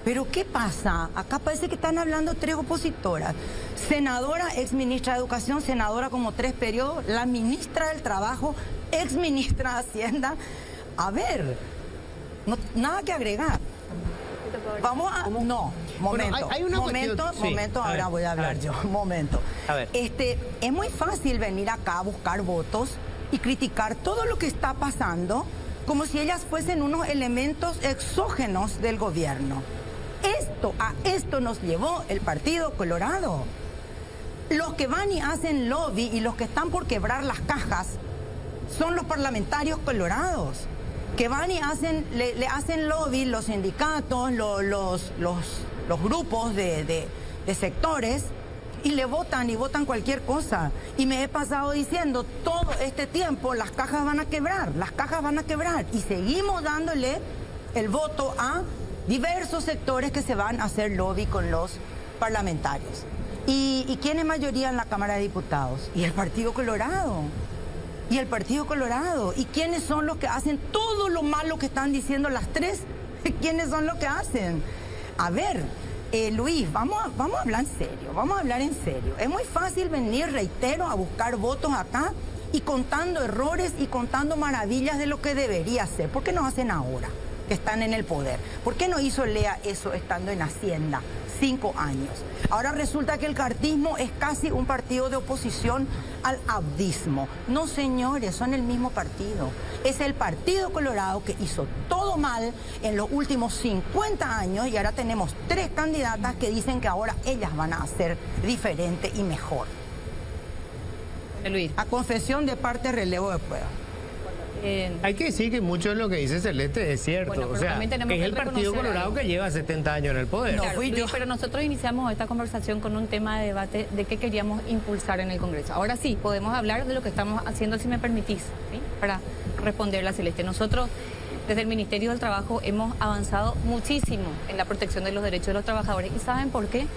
Pero ¿qué pasa? Acá parece que están hablando 3 opositoras. Senadora, ex ministra de Educación, senadora como 3 periodos, la ministra del Trabajo, ex ministra de Hacienda. A ver, nada que agregar. Vamos a... No, momento. Bueno, hay una momento, ahora voy a hablar yo. Momento. A ver. Es muy fácil venir acá a buscar votos y criticar todo lo que está pasando como si ellas fuesen unos elementos exógenos del gobierno. Es a esto nos llevó el Partido Colorado. Los que van y hacen lobby y los que están por quebrar las cajas son los parlamentarios colorados, que van y le hacen lobby los sindicatos, los grupos de sectores, y le votan y votan cualquier cosa. Y me he pasado diciendo todo este tiempo, las cajas van a quebrar, y seguimos dándole el voto a diversos sectores que se van a hacer lobby con los parlamentarios. ¿Y quién es mayoría en la Cámara de Diputados? Y el Partido Colorado. ¿Y quiénes son los que hacen todo lo malo que están diciendo las tres? ¿Quiénes son los que hacen? A ver, Luis, vamos a hablar en serio. Es muy fácil venir, reitero, a buscar votos acá y contando errores y contando maravillas de lo que debería ser. ¿Por qué no hacen ahora que están en el poder? ¿Por qué no hizo Lea eso estando en Hacienda 5 años? Ahora resulta que el cartismo es casi un partido de oposición al abdismo. No, señores, son el mismo partido. Es el Partido Colorado que hizo todo mal en los últimos 50 años y ahora tenemos 3 candidatas que dicen que ahora ellas van a hacer diferente y mejor. Luis. A confesión de parte, relevo de prueba. Hay que decir que mucho de lo que dice Celeste es cierto. Bueno, o sea, que es el Partido Colorado algo. Que lleva 70 años en el poder. Claro, Luis, pero nosotros iniciamos esta conversación con un tema de debate de qué queríamos impulsar en el Congreso. Ahora sí, podemos hablar de lo que estamos haciendo, si me permitís, ¿sí? Para responderle a Celeste. Nosotros, desde el Ministerio del Trabajo, hemos avanzado muchísimo en la protección de los derechos de los trabajadores. ¿Y saben por qué?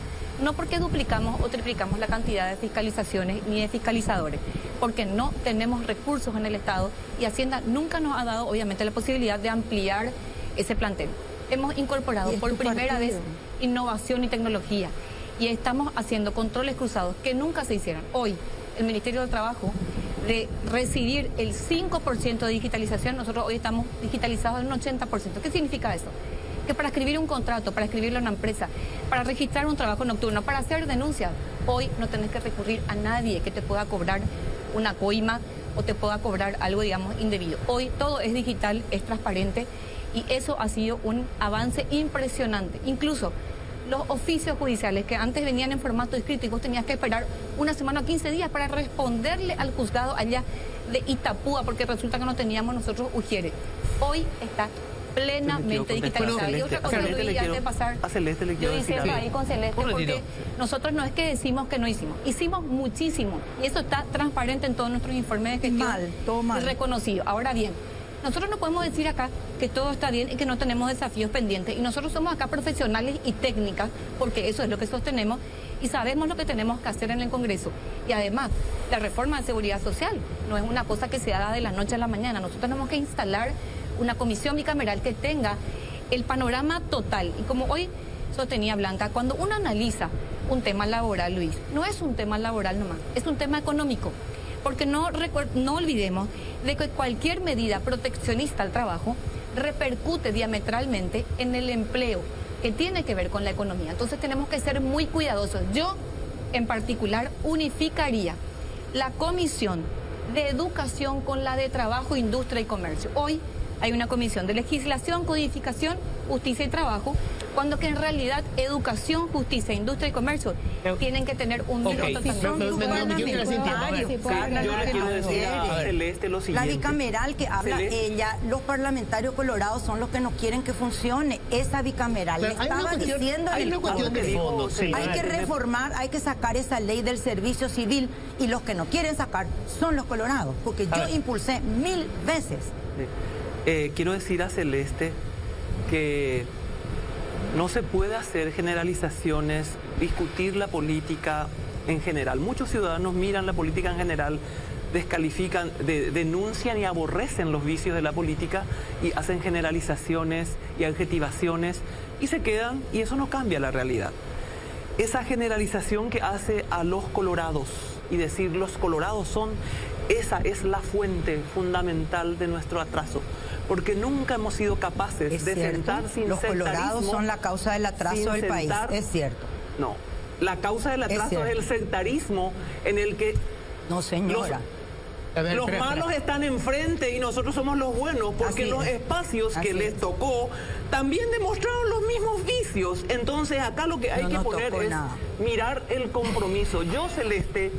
No porque duplicamos o triplicamos la cantidad de fiscalizaciones ni de fiscalizadores, porque no tenemos recursos en el Estado y Hacienda nunca nos ha dado, obviamente, la posibilidad de ampliar ese plantel. Hemos incorporado por primera vez innovación y tecnología y estamos haciendo controles cruzados que nunca se hicieron. Hoy, el Ministerio del Trabajo, de recibir el 5% de digitalización, nosotros hoy estamos digitalizados en un 80%. ¿Qué significa eso? Que para escribir un contrato, para escribirlo a una empresa, para registrar un trabajo nocturno, para hacer denuncias, hoy no tenés que recurrir a nadie que te pueda cobrar una coima o te pueda cobrar algo, digamos, indebido. Hoy todo es digital, es transparente y eso ha sido un avance impresionante. Incluso los oficios judiciales que antes venían en formato escrito y vos tenías que esperar una semana o 15 días para responderle al juzgado allá de Itapúa, porque resulta que no teníamos nosotros UGIERE. Hoy está plenamente digitalizada. Y otra cosa, Luis, antes de pasar, a Celeste le quiero decir algo. ahí con Celeste, porque nosotros no es que decimos que no hicimos muchísimo, y eso está transparente en todos nuestros informes de gestión. Todo mal. Y reconocido. Ahora bien, nosotros no podemos decir acá que todo está bien y que no tenemos desafíos pendientes, y nosotros somos acá profesionales y técnicas, porque eso es lo que sostenemos, y sabemos lo que tenemos que hacer en el Congreso. Y además, la reforma de seguridad social no es una cosa que se haga de la noche a la mañana. Nosotros tenemos que instalar una comisión bicameral que tenga el panorama total. Y como hoy sostenía Blanca, cuando uno analiza un tema laboral, Luis, no es un tema laboral nomás, es un tema económico. Porque no olvidemos de que cualquier medida proteccionista al trabajo repercute diametralmente en el empleo, que tiene que ver con la economía. Entonces tenemos que ser muy cuidadosos. Yo, en particular, unificaría la comisión de educación con la de trabajo, industria y comercio. Hoy hay una comisión de legislación, codificación, justicia y trabajo, cuando que en realidad educación, justicia, industria y comercio tienen que tener un mismo tratamiento. Yo le quiero decir a Celeste lo siguiente. La bicameral que habla ella, los parlamentarios colorados son los que no quieren que funcione. Esa bicameral le estaba diciendo hay una cuestión de fondo. Hay que reformar, hay que sacar esa ley del servicio civil, y los que no quieren sacar son los colorados, porque yo impulsé 1000 veces. Quiero decir a Celeste que no se puede hacer generalizaciones, discutir la política en general. Muchos ciudadanos miran la política en general, descalifican, denuncian y aborrecen los vicios de la política y hacen generalizaciones y adjetivaciones y se quedan, y eso no cambia la realidad. Esa generalización que hace a los colorados y decir los colorados son, esa es la fuente fundamental de nuestro atraso, porque nunca hemos sido capaces de sentar sin los colorados son la causa del atraso del país, es cierto. No, la causa del atraso es el sectarismo en el que... No, señora. Los malos están enfrente y nosotros somos los buenos, porque los espacios que les tocó también demostraron los mismos vicios. Entonces acá lo que hay que poner es mirar el compromiso. Yo, Celeste,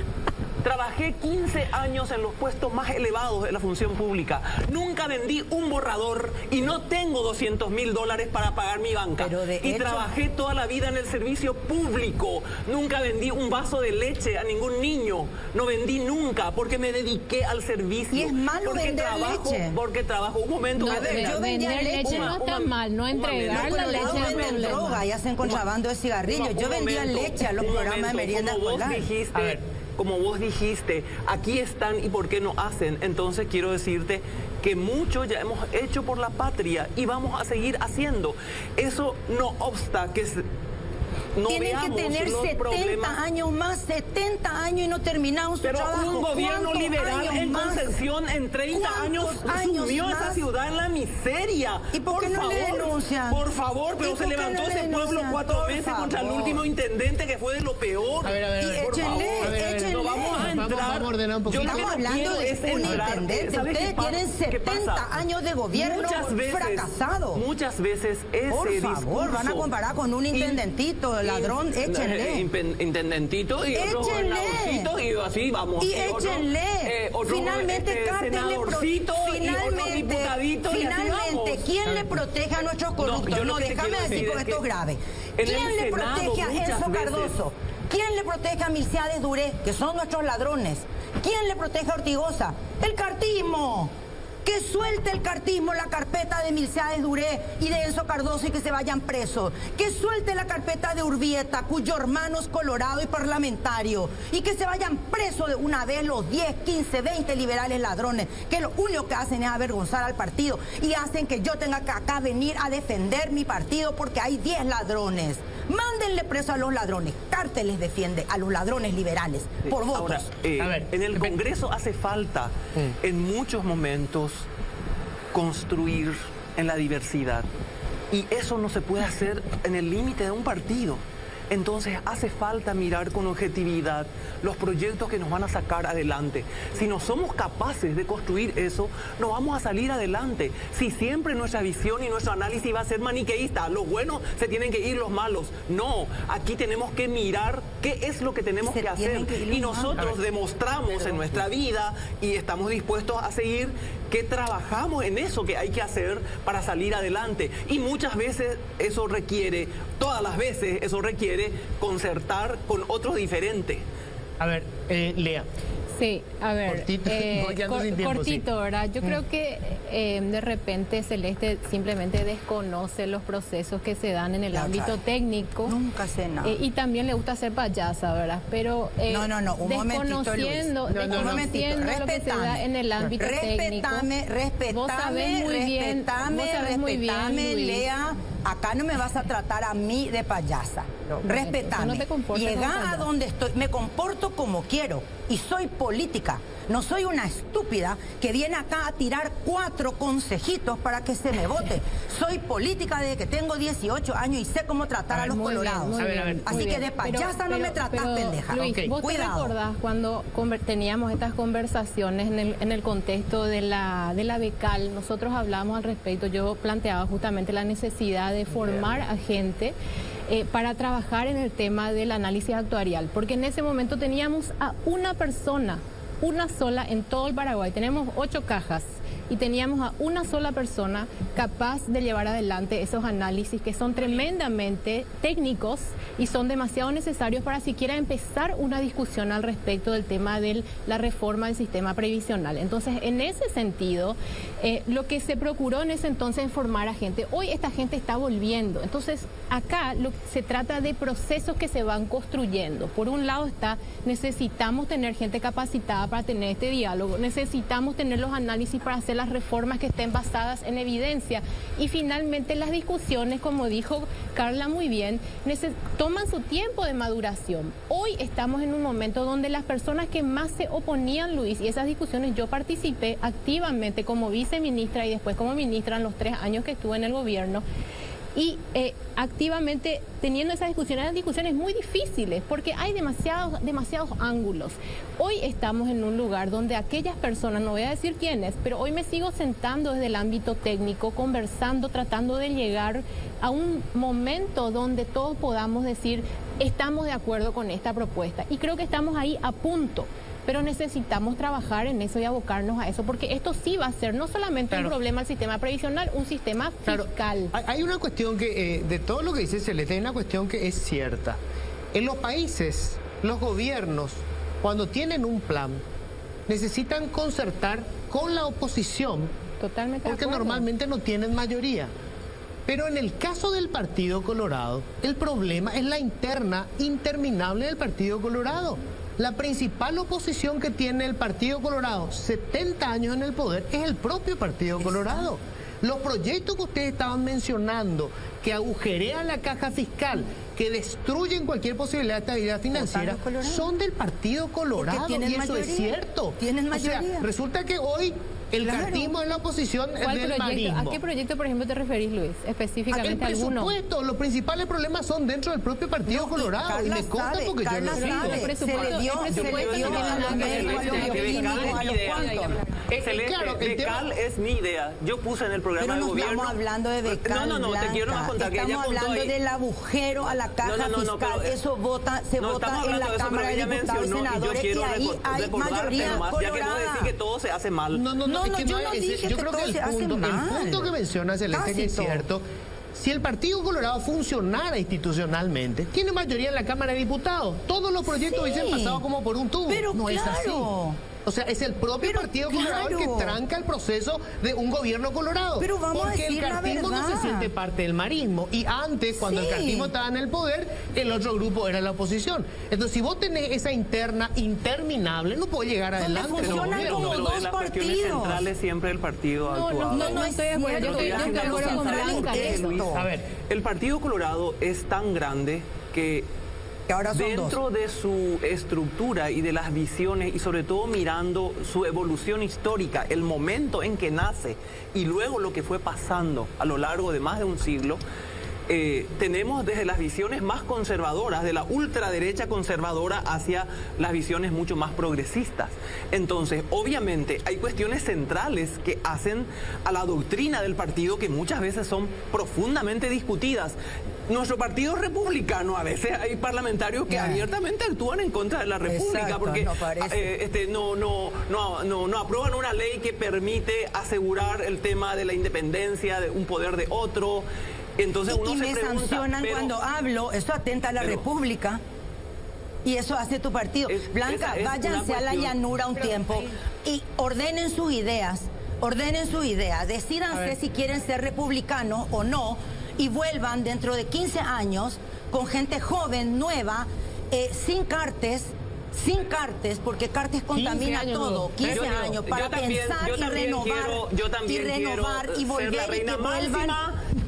trabajé 15 años en los puestos más elevados de la función pública. Nunca vendí un borrador y no tengo $200.000 para pagar mi banca. Y trabajé toda la vida en el servicio público. Nunca vendí un vaso de leche a ningún niño. No vendí nunca porque me dediqué al servicio. Y es malo vender leche. Porque trabajo. Un momento. No, yo vendía leche no está mal. No entregar la leche es venden droga y hacen contrabando de cigarrillos. Yo vendía leche a los programas de merienda escolar. Como vos dijiste, aquí están y por qué no hacen. Entonces quiero decirte que mucho ya hemos hecho por la patria y vamos a seguir haciendo. Eso no obsta que no tienen que tener 70 años más, 70 años y no terminamos su trabajo. Pero un gobierno liberal en concesión en 30 años sumió a esa ciudad en la miseria. ¿Y por qué no le denuncian? Por favor, pero se levantó ese pueblo 4 veces contra el último intendente que fue de lo peor. A ver, échenle. No vamos a entrar. Vamos a ordenar un poquito. Estamos hablando de un intendente. Ustedes tienen 70 años de gobierno fracasado. Muchas veces ese discurso. Por favor, van a comparar con un intendentito, ladrón, échenle. Intendentito y otro gobernadorcito y así vamos. Y échenle. Finalmente, senadorcito y otro diputadito. Finalmente, ¿quién le protege a nuestros corruptos? No, déjame decir porque esto es grave. ¿Quién le protege a Enzo Cardoso? ¿Quién le protege a Milciades Duré, que son nuestros ladrones? ¿Quién le protege a Ortigosa? El cartismo. Que suelte el cartismo la carpeta de Milciades Duré y de Enzo Cardoso y que se vayan presos. Que suelte la carpeta de Urbieta, cuyo hermano es colorado y parlamentario. Y que se vayan presos de una vez los 10, 15, 20 liberales ladrones, que lo único que hacen es avergonzar al partido y hacen que yo tenga que acá venir a defender mi partido porque hay 10 ladrones. Mándenle preso a los ladrones. Cártel les defiende a los ladrones liberales por votos. Ahora, en el Congreso hace falta en muchos momentos construir en la diversidad. Y eso no se puede hacer en el límite de un partido. Entonces hace falta mirar con objetividad los proyectos que nos van a sacar adelante. Si no somos capaces de construir eso, no vamos a salir adelante. Si siempre nuestra visión y nuestro análisis va a ser maniqueísta, los buenos se tienen que ir, los malos. No, aquí tenemos que mirar qué es lo que tenemos que hacer. Y nosotros demostramos en nuestra vida y estamos dispuestos a seguir que trabajamos en eso que hay que hacer para salir adelante. Y muchas veces eso requiere, todas las veces eso requiere concertar con otros diferentes. A ver, Lea. Sí, a ver, cortito, sí. ¿verdad? Yo creo que de repente Celeste simplemente desconoce los procesos que se dan en el ámbito técnico. Nunca sé nada. Y también le gusta ser payasa, ¿verdad? Pero un desconociendo lo que se da en el ámbito técnico. Vos sabés muy bien, Lea. Acá no me vas a tratar a mí de payasa. Respetame. Llega a donde estoy. Me comporto como quiero. Y soy política. No soy una estúpida que viene acá a tirar 4 consejitos para que se me vote. Soy política desde que tengo 18 años y sé cómo tratar a los colorados. Así que de payasa no me tratás, pendeja. Luis, ¿vos te recordás cuando teníamos estas conversaciones en el contexto de la Becal? Nosotros hablamos al respecto. Yo planteaba justamente la necesidad de formar a gente para trabajar en el tema del análisis actuarial, porque en ese momento teníamos a una persona, una sola en todo el Paraguay. Tenemos 8 cajas y teníamos a una sola persona capaz de llevar adelante esos análisis que son tremendamente técnicos y son demasiado necesarios para siquiera empezar una discusión al respecto del tema de la reforma del sistema previsional. Entonces, en ese sentido, lo que se procuró en ese entonces es formar a gente. Hoy esta gente está volviendo. Entonces, acá se trata de procesos que se van construyendo. Por un lado necesitamos tener gente capacitada para tener este diálogo, necesitamos tener los análisis para hacer las reformas que estén basadas en evidencia y finalmente las discusiones, como dijo Carla muy bien, toman su tiempo de maduración. Hoy estamos en un momento donde las personas que más se oponían, Luis, y esas discusiones yo participé activamente como viceministra y después como ministra en los 3 años que estuve en el gobierno, y activamente teniendo esas discusiones. Eran discusiones muy difíciles porque hay demasiados ángulos. Hoy estamos en un lugar donde aquellas personas, no voy a decir quiénes, pero hoy me sigo sentando desde el ámbito técnico, conversando, tratando de llegar a un momento donde todos podamos decir estamos de acuerdo con esta propuesta, y creo que estamos ahí a punto. Pero necesitamos trabajar en eso y abocarnos a eso, porque esto sí va a ser no solamente un problema al sistema previsional, un sistema fiscal. Hay una cuestión que, de todo lo que dice Celeste, hay una cuestión que es cierta. En los países, los gobiernos, cuando tienen un plan, necesitan concertar con la oposición, Totalmente porque normalmente no tienen mayoría. Pero en el caso del Partido Colorado, el problema es la interna interminable del Partido Colorado. La principal oposición que tiene el Partido Colorado, 70 años en el poder, es el propio Partido Colorado. Los proyectos que ustedes estaban mencionando, que agujerean la caja fiscal, que destruyen cualquier posibilidad de estabilidad financiera, son del Partido Colorado, y eso es cierto. Tienen mayoría. O sea, resulta que hoy el cartismo en la oposición es del marismo. ¿A qué proyecto, por ejemplo, te referís, Luis? Específicamente el alguno. presupuesto, los principales problemas son dentro del propio Partido Colorado. Y me consta porque yo lo digo. Excelente, Becal es mi idea. Yo puse en el programa de gobierno. Estamos hablando de Becal. No, te quiero más contar que ella estamos hablando del agujero a la caja fiscal. Eso se vota en la Cámara de Diputados y Senadores, y ahí hay mayoría colorada. Ya que no decir que todo se hace mal. Yo creo que el punto que menciona Celeste, que es cierto, si el Partido Colorado funcionara institucionalmente, tiene mayoría en la Cámara de Diputados. Todos los proyectos hubiesen pasado como por un tubo. Pero no es así. O sea, es el propio Partido Colorado el que tranca el proceso de un gobierno colorado. Pero vamos porque a decir el cartismo no se siente parte del marismo. Y antes, cuando el cartismo estaba en el poder, el otro grupo era la oposición. Entonces, si vos tenés esa interna interminable, no puede llegar adelante. Funcionan como dos las partidos. cuestiones centrales siempre el partido actuado. No estoy de acuerdo. Yo estoy de acuerdo con Blanca. A ver, el Partido Colorado es tan grande que ahora son dentro de su estructura y de las visiones, y sobre todo mirando su evolución histórica, el momento en que nace y luego lo que fue pasando a lo largo de más de un siglo, tenemos desde las visiones más conservadoras, de la ultraderecha conservadora, hacia las visiones mucho más progresistas. Entonces, obviamente, hay cuestiones centrales que hacen a la doctrina del partido que muchas veces son profundamente discutidas. Nuestro partido republicano, a veces hay parlamentarios que abiertamente actúan en contra de la República. Porque no aprueban una ley que permite asegurar el tema de la independencia de un poder de otro. Entonces uno me se pregunta, sancionan cuando hablo, eso atenta a la República. Y eso hace tu partido. Blanca, váyanse a la llanura un tiempo y ordenen sus ideas. Decídanse si quieren ser republicanos o no, y vuelvan dentro de 15 años con gente joven, nueva, sin cartes, porque cartes contamina todo. 15 años para pensar y renovar y volver,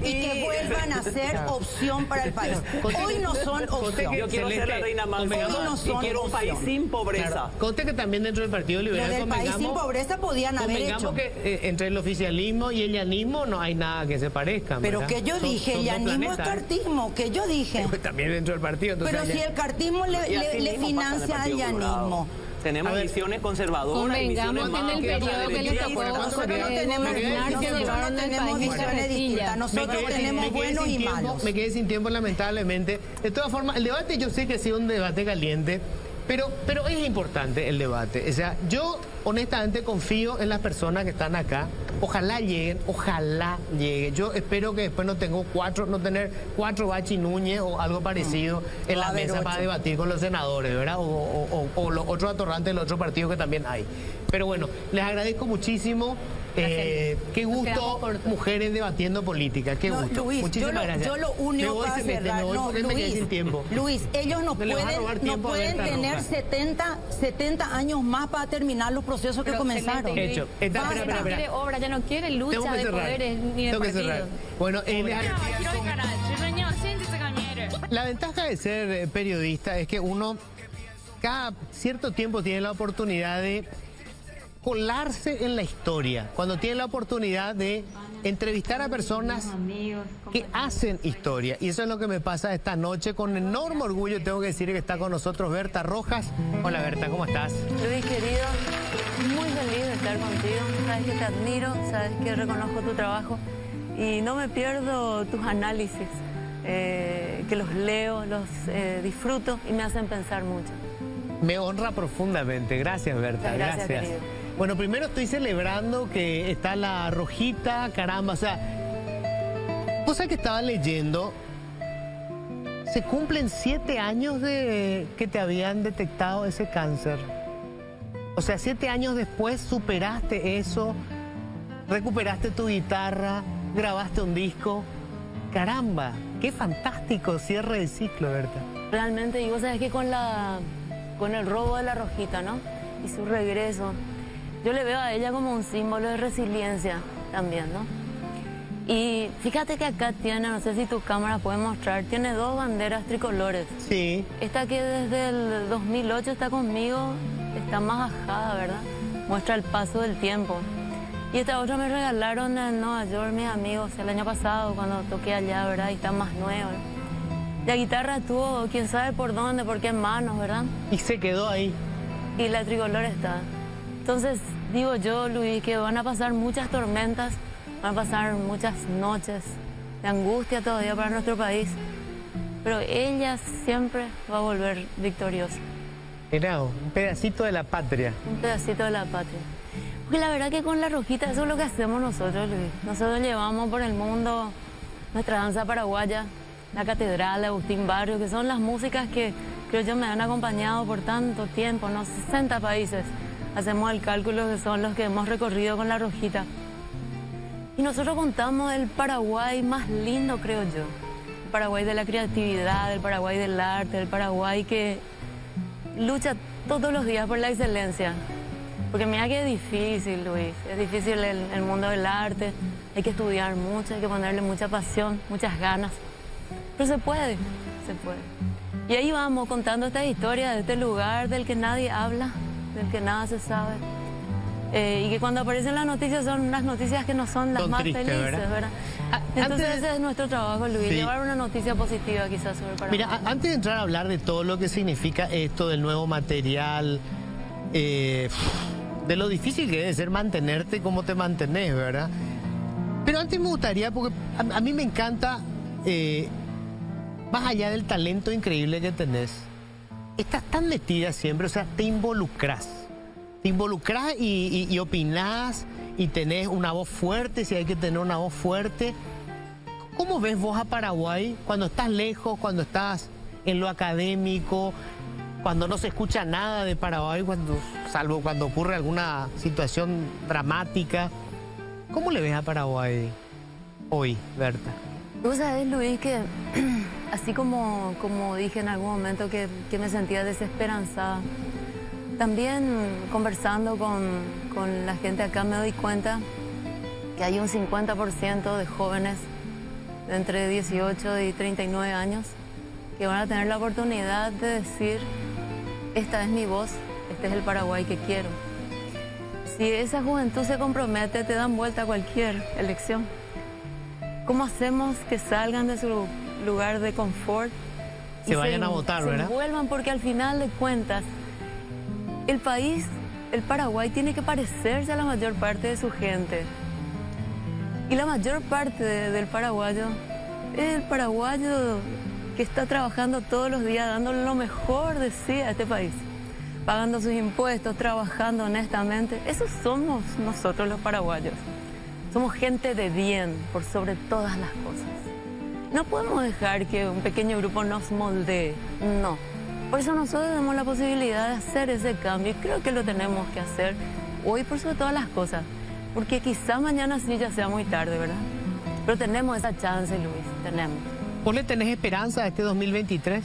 y que vuelvan a ser opción para el país. Hoy no son opción. Yo quiero ser la reina Malva y quiero un país sin pobreza. Conte que también dentro del Partido Liberal del país sin pobreza podían haber hecho. Que entre el oficialismo y el llanismo no hay nada que se parezca. Pero que yo dije, el llanismo es cartismo, que yo dije. También dentro del partido. Pero si el cartismo le financia al llanismo. Tenemos visiones conservadoras. Convengamos en el periodo que les tocó. Nosotros no tenemos visiones distintas. Nosotros tenemos buenos y malos. Me quedé sin tiempo, lamentablemente. De todas formas, el debate yo sé que ha sido un debate caliente, pero es importante el debate. O sea, yo honestamente confío en las personas que están acá. Ojalá lleguen. Yo espero que después no tener cuatro Bachi Núñez o algo parecido en la mesa para debatir con los senadores, ¿verdad? O los otros atorrantes del otro partido que también hay. Pero bueno, les agradezco muchísimo. Qué gusto, mujeres debatiendo política. Qué gusto. Luis, muchísimas gracias. Yo lo único que cerrar, Luis, ellos no pueden tener 70 años más para terminar los procesos que comenzaron. Hecho. Ya no quiere obra, ya no quiere lucha de poderes ni de partidos. Bueno, la ventaja de ser periodista es que uno cada cierto tiempo tiene la oportunidad de colarse en la historia, cuando tienen la oportunidad de entrevistar a personas que hacen historia. Y eso es lo que me pasa esta noche. Con enorme orgullo tengo que decir que está con nosotros Berta Rojas. Hola Berta, ¿cómo estás? Luis, querido, muy feliz de estar contigo. Sabes que te admiro, sabes que reconozco tu trabajo y no me pierdo tus análisis, que los leo, los disfruto y me hacen pensar mucho. Me honra profundamente. Gracias, Berta. Gracias, querido. Bueno, primero estoy celebrando que está la Rojita, caramba, o sea, cosa que estaba leyendo, se cumplen 7 años de que te habían detectado ese cáncer. O sea, 7 años después superaste eso, recuperaste tu guitarra, grabaste un disco. Caramba, qué fantástico cierre de ciclo, Berta. Realmente, y vos sabés que con el robo de la Rojita, ¿no? Y su regreso, yo le veo a ella como un símbolo de resiliencia también, ¿no? Y fíjate que acá tiene, no sé si tu cámara puede mostrar, tiene 2 banderas tricolores. Sí. Esta que desde el 2008 está conmigo, está más ajada, ¿verdad? Muestra el paso del tiempo. Y esta otra me regalaron en Nueva York mis amigos el año pasado cuando toqué allá, ¿verdad? Y está más nueva. La guitarra estuvo, quién sabe por dónde, por qué manos, ¿verdad? Y se quedó ahí. Y la tricolor está. Entonces, digo yo, Luis, que van a pasar muchas tormentas, van a pasar muchas noches de angustia todavía para nuestro país, pero ella siempre va a volver victoriosa. Era un pedacito de la patria. Un pedacito de la patria. Porque la verdad que con la Rojita eso es lo que hacemos nosotros, Luis. Nosotros llevamos por el mundo nuestra danza paraguaya, la catedral, Agustín Barrio, que son las músicas que creo yo me han acompañado por tanto tiempo, ¿no? 60 países. Hacemos el cálculo que son los que hemos recorrido con la Rojita. Y nosotros contamos el Paraguay más lindo, creo yo. El Paraguay de la creatividad, el Paraguay del arte, el Paraguay que lucha todos los días por la excelencia. Porque mira que es difícil, Luis. Es difícil el mundo del arte. Hay que estudiar mucho, hay que ponerle mucha pasión, muchas ganas. Pero se puede, se puede. Y ahí vamos contando esta historia de este lugar del que nadie habla, del que nada se sabe. Y que cuando aparecen las noticias son unas noticias que no son las más tristes, felices, ¿verdad? Entonces antes ese es nuestro trabajo, Luis, Sí. llevar una noticia positiva quizás sobre Paraguay. Mira, antes de entrar a hablar de todo lo que significa esto del nuevo material, de lo difícil que debe ser mantenerte como te mantenés, ¿verdad? Pero antes me gustaría, porque a mí me encanta, más allá del talento increíble que tenés, estás tan metida siempre, o sea, te involucras. Te involucras y opinás y tenés una voz fuerte, si hay que tener una voz fuerte. ¿Cómo ves vos a Paraguay cuando estás lejos, cuando estás en lo académico, cuando no se escucha nada de Paraguay, salvo cuando ocurre alguna situación dramática? ¿Cómo le ves a Paraguay hoy, Berta? Tú sabes, Luis, que así como dije en algún momento que me sentía desesperanzada, también conversando con la gente acá me doy cuenta que hay un 50% de jóvenes de entre 18 y 39 años que van a tener la oportunidad de decir, esta es mi voz, este es el Paraguay que quiero. Si esa juventud se compromete, te dan vuelta a cualquier elección. ¿Cómo hacemos que salgan de su lugar de confort? Se vayan a votar, ¿verdad? Se vuelvan, porque al final de cuentas, el país, el Paraguay, tiene que parecerse a la mayor parte de su gente. Y la mayor parte del paraguayo es el paraguayo que está trabajando todos los días, dándole lo mejor de sí a este país, pagando sus impuestos, trabajando honestamente. Esos somos nosotros los paraguayos. Somos gente de bien por sobre todas las cosas. No podemos dejar que un pequeño grupo nos moldee, no. Por eso nosotros tenemos la posibilidad de hacer ese cambio y creo que lo tenemos que hacer hoy por sobre todas las cosas. Porque quizá mañana sí ya sea muy tarde, ¿verdad? Pero tenemos esa chance, Luis, tenemos. ¿Vos le tenés esperanza a este 2023?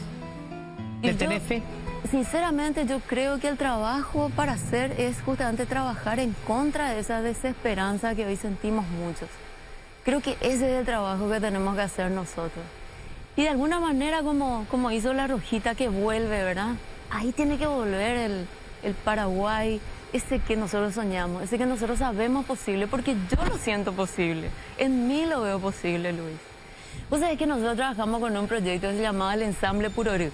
¿Le tenés fe? Sinceramente, yo creo que el trabajo para hacer es justamente trabajar en contra de esa desesperanza que hoy sentimos muchos. Creo que ese es el trabajo que tenemos que hacer nosotros. Y de alguna manera, como hizo la Rojita que vuelve, ¿verdad? Ahí tiene que volver el Paraguay, ese que nosotros soñamos, ese que nosotros sabemos posible, porque yo lo siento posible, en mí lo veo posible, Luis. Vos sabés que nosotros trabajamos con un proyecto que se llamaba el Ensamble Purorú.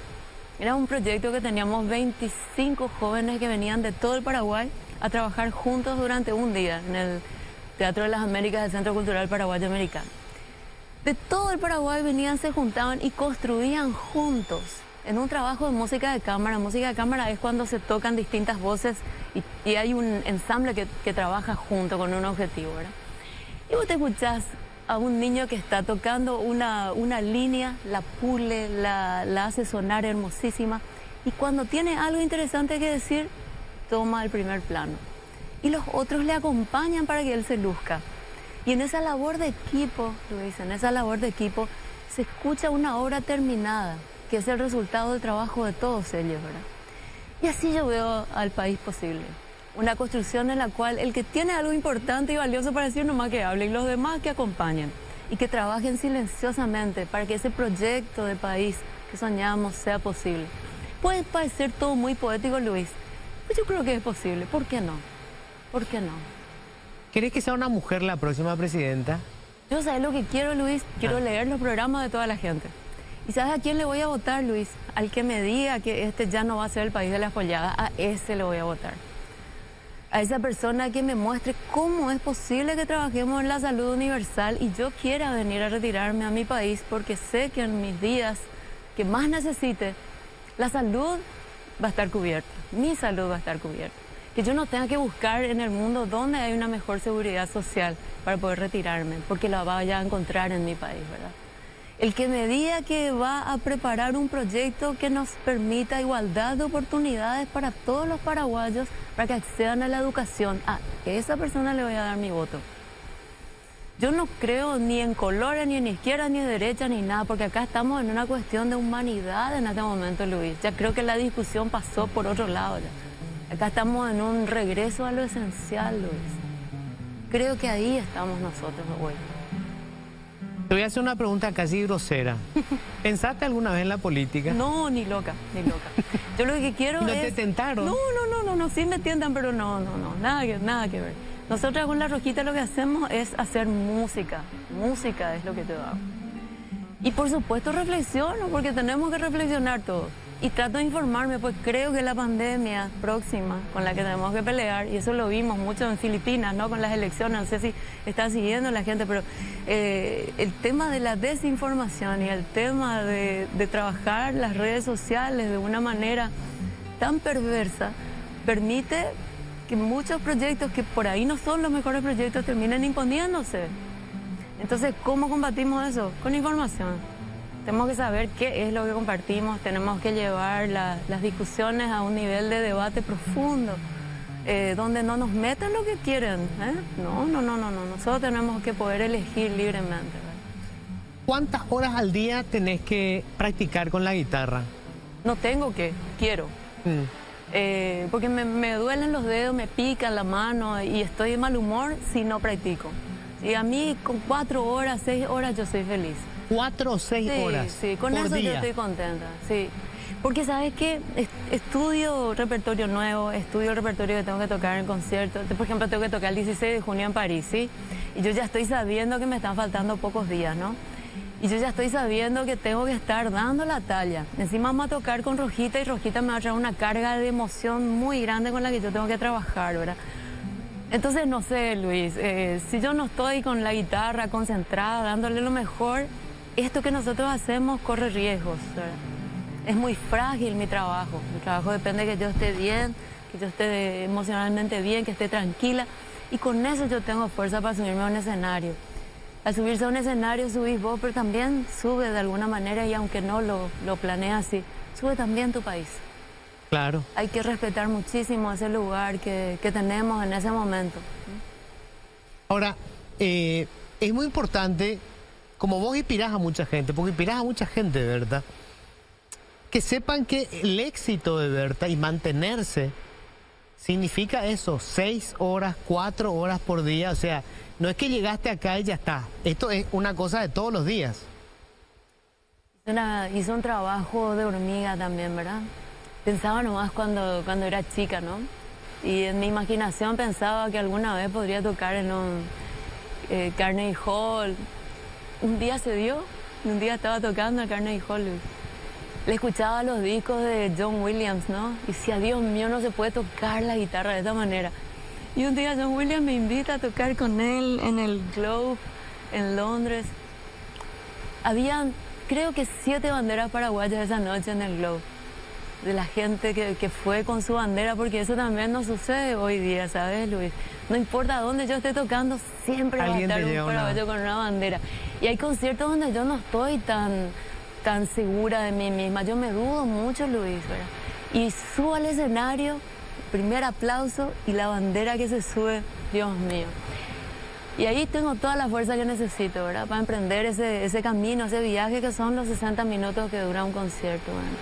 Era un proyecto que teníamos 25 jóvenes que venían de todo el Paraguay a trabajar juntos durante un día en el Teatro de las Américas del Centro Cultural Paraguayo Americano. De todo el Paraguay venían, se juntaban y construían juntos en un trabajo de música de cámara. Música de cámara es cuando se tocan distintas voces y hay un ensamble que trabaja junto con un objetivo, ¿verdad? Y vos te escuchás a un niño que está tocando una línea, la pule, la hace sonar hermosísima, y cuando tiene algo interesante que decir, toma el primer plano. Y los otros le acompañan para que él se luzca. Y en esa labor de equipo, Luis, en esa labor de equipo, se escucha una obra terminada, que es el resultado del trabajo de todos ellos, ¿verdad? Y así yo veo al país posible. Una construcción en la cual el que tiene algo importante y valioso para decir nomás que hable y los demás que acompañen y que trabajen silenciosamente para que ese proyecto de país que soñamos sea posible. Puede parecer todo muy poético, Luis, pero yo creo que es posible. ¿Por qué no? ¿Por qué no? ¿Querés que sea una mujer la próxima presidenta? Yo sabes lo que quiero, Luis, quiero leer los programas de toda la gente. ¿Y sabes a quién le voy a votar, Luis? Al que me diga que este ya no va a ser el país de la espollada, a ese le voy a votar. A esa persona que me muestre cómo es posible que trabajemos en la salud universal y yo quiera venir a retirarme a mi país porque sé que en mis días que más necesite, la salud va a estar cubierta, mi salud va a estar cubierta. Que yo no tenga que buscar en el mundo dónde hay una mejor seguridad social para poder retirarme, porque la vaya a encontrar en mi país, ¿verdad? El que me diga que va a preparar un proyecto que nos permita igualdad de oportunidades para todos los paraguayos para que accedan a la educación, a esa persona le voy a dar mi voto. Yo no creo ni en colores, ni en izquierda, ni en derecha, ni nada, porque acá estamos en una cuestión de humanidad en este momento, Luis. Ya creo que la discusión pasó por otro lado ya. Acá estamos en un regreso a lo esencial, Luis. Creo que ahí estamos nosotros hoy. Te voy a hacer una pregunta casi grosera. ¿Pensaste alguna vez en la política? No, ni loca, ni loca. Yo lo que quiero ¿No es... te tentaron? No, sí me tientan, pero no, nada que ver. Nosotros con La Rojita lo que hacemos es hacer música. Música es lo que te hago. Y por supuesto reflexiono, porque tenemos que reflexionar todos. Y trato de informarme, pues creo que la pandemia próxima con la que tenemos que pelear, y eso lo vimos mucho en Filipinas, ¿no? Con las elecciones, no sé si está siguiendo la gente, pero el tema de la desinformación y el tema de trabajar las redes sociales de una manera tan perversa, permite que muchos proyectos que por ahí no son los mejores proyectos terminen imponiéndose. Entonces, ¿cómo combatimos eso? Con información. Tenemos que saber qué es lo que compartimos, tenemos que llevar las discusiones a un nivel de debate profundo, donde no nos metan lo que quieren. No. Nosotros tenemos que poder elegir libremente. ¿Verdad? ¿Cuántas horas al día tenés que practicar con la guitarra? No tengo que, quiero. Porque me duelen los dedos, me pica la mano y estoy de mal humor si no practico. Y a mí con 4 horas, 6 horas yo soy feliz. 4 o 6 horas. Sí, con por eso día. yo estoy contenta, sí. Porque sabes que estudio repertorio nuevo, estudio el repertorio que tengo que tocar en concierto. Por ejemplo, tengo que tocar el 16 de junio en París, ¿sí? Y yo ya estoy sabiendo que me están faltando pocos días, ¿no? Y yo ya estoy sabiendo que tengo que estar dando la talla. Encima vamos a tocar con Rojita y Rojita me va a traer una carga de emoción muy grande con la que yo tengo que trabajar, ¿verdad? Entonces, no sé, Luis, si yo no estoy con la guitarra concentrada, dándole lo mejor, esto que nosotros hacemos corre riesgos, ¿verdad? Es muy frágil mi trabajo. Mi trabajo depende de que yo esté bien, que yo esté emocionalmente bien, que esté tranquila. Y con eso yo tengo fuerza para subirme a un escenario. Al subirse a un escenario subís vos, pero también sube de alguna manera, y aunque no lo planeas así, sube también tu país. Claro. Hay que respetar muchísimo ese lugar que tenemos en ese momento. Ahora, es muy importante, como vos inspirás a mucha gente, porque inspirás a mucha gente, ¿verdad? Que sepan que el éxito de Berta y mantenerse significa eso, 6 horas, 4 horas por día. O sea, no es que llegaste acá y ya está. Esto es una cosa de todos los días. Hizo un trabajo de hormiga también, ¿verdad? Pensaba nomás cuando era chica, ¿no? Y en mi imaginación pensaba que alguna vez podría tocar en un Carnegie Hall. Un día se dio, un día estaba tocando en Carnegie Hall. Le escuchaba los discos de John Williams, ¿no? Y decía, Dios mío, no se puede tocar la guitarra de esta manera. Y un día John Williams me invita a tocar con él en el Globe, en Londres. Habían, creo que 7 banderas paraguayas esa noche en el Globe. De la gente que fue con su bandera, porque eso también no sucede hoy día, ¿sabes, Luis? No importa dónde yo esté tocando, siempre va a estar un paraguayo con una bandera. Y hay conciertos donde yo no estoy tan segura de mí misma. Yo me dudo mucho, Luis, ¿verdad? Y subo al escenario, primer aplauso y la bandera que se sube, Dios mío. Y ahí tengo toda la fuerza que necesito, ¿verdad? Para emprender ese camino, ese viaje que son los 60 minutos que dura un concierto, ¿verdad?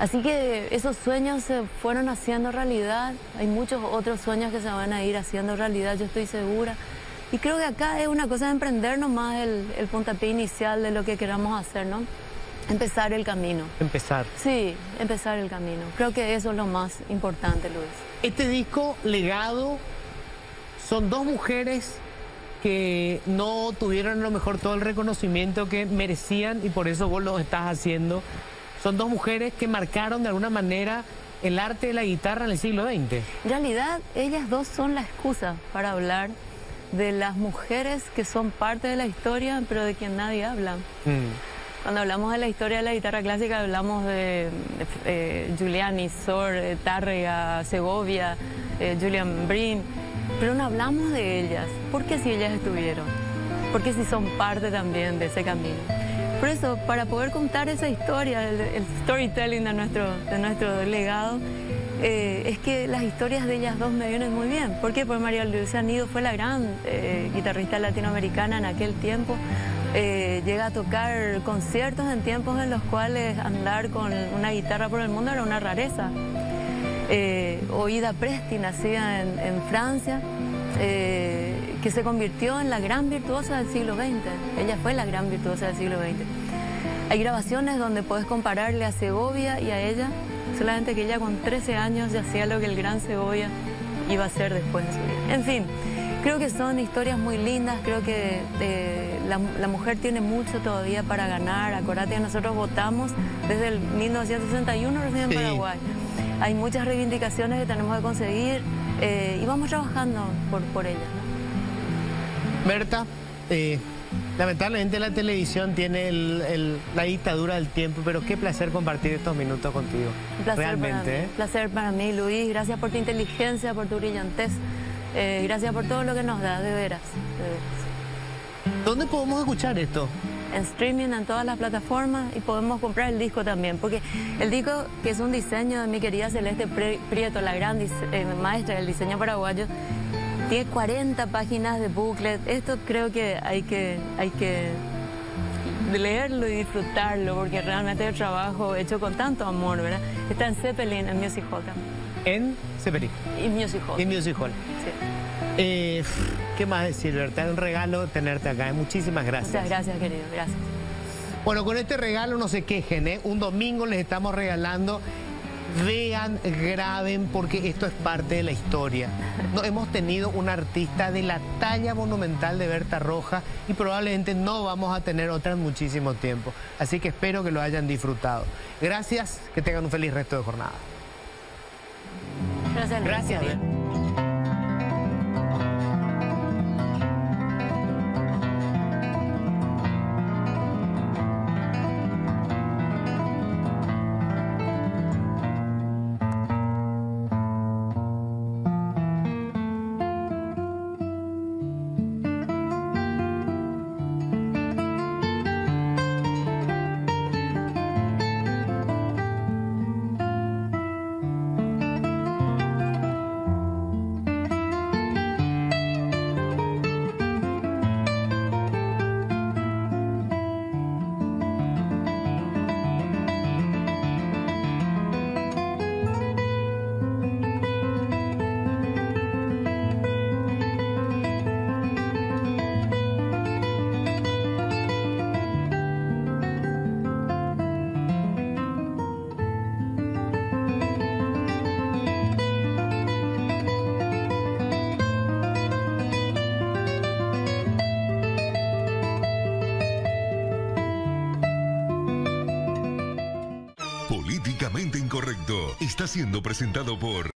Así que esos sueños se fueron haciendo realidad. Hay muchos otros sueños que se van a ir haciendo realidad, yo estoy segura. Y creo que acá es una cosa de emprender nomás el puntapié inicial de lo que queramos hacer, ¿no? Empezar el camino. Empezar. Sí, empezar el camino. Creo que eso es lo más importante, Luis. Este disco, Legado, son 2 mujeres que no tuvieron a lo mejor todo el reconocimiento que merecían y por eso vos lo estás haciendo. Son 2 mujeres que marcaron de alguna manera el arte de la guitarra en el siglo XX. En realidad, ellas 2 son la excusa para hablar de las mujeres que son parte de la historia, pero de quien nadie habla. Cuando hablamos de la historia de la guitarra clásica, hablamos de Giuliani, Sor, Tárrega, Segovia, Julian Brin, pero no hablamos de ellas. ¿Por qué si ellas estuvieron? Porque si son parte también de ese camino. Por eso, para poder contar esa historia, el storytelling de nuestro legado, es que las historias de ellas 2 me vienen muy bien. ¿Por qué? Porque María Luisa Nido fue la gran guitarrista latinoamericana en aquel tiempo. Llega a tocar conciertos en tiempos en los cuales andar con una guitarra por el mundo era una rareza. Oida Presti, nacida en Francia, que se convirtió en la gran virtuosa del siglo XX. Ella fue la gran virtuosa del siglo XX. Hay grabaciones donde puedes compararle a Segovia y a ella, solamente que ella con 13 años ya hacía lo que el gran Segovia iba a hacer después de su vida. En fin, creo que son historias muy lindas, creo que la mujer tiene mucho todavía para ganar. Acordate que nosotros votamos desde el 1961 recién en Paraguay. Hay muchas reivindicaciones que tenemos que conseguir y vamos trabajando por ellas, ¿no? Berta, lamentablemente la televisión tiene la dictadura del tiempo, pero qué placer compartir estos minutos contigo. Un placer realmente, para mí. Placer para mí, Luis. Gracias por tu inteligencia, por tu brillantez. Gracias por todo lo que nos da, de veras. ¿Dónde podemos escuchar esto? En streaming, en todas las plataformas, y podemos comprar el disco también, porque el disco, que es un diseño de mi querida Celeste Prieto, la gran maestra del diseño paraguayo, tiene 40 páginas de booklet. Esto creo que hay que leerlo y disfrutarlo, porque realmente es un trabajo hecho con tanto amor, ¿verdad? Está en Zeppelin, en Music Hall también. En Zeppelin. Y Music Hall. En Music Hall. Sí. ¿Qué más decir, Berta? Un regalo tenerte acá. Muchísimas gracias. Muchas gracias, querido. Gracias. Bueno, con este regalo no se quejen, ¿eh? Un domingo les estamos regalando. Vean, graben, porque esto es parte de la historia. No, hemos tenido un artista de la talla monumental de Berta Rojas y probablemente no vamos a tener otra en muchísimo tiempo. Así que espero que lo hayan disfrutado. Gracias, que tengan un feliz resto de jornada. Gracias, Luis. Gracias. Políticamente Incorrecto está siendo presentado por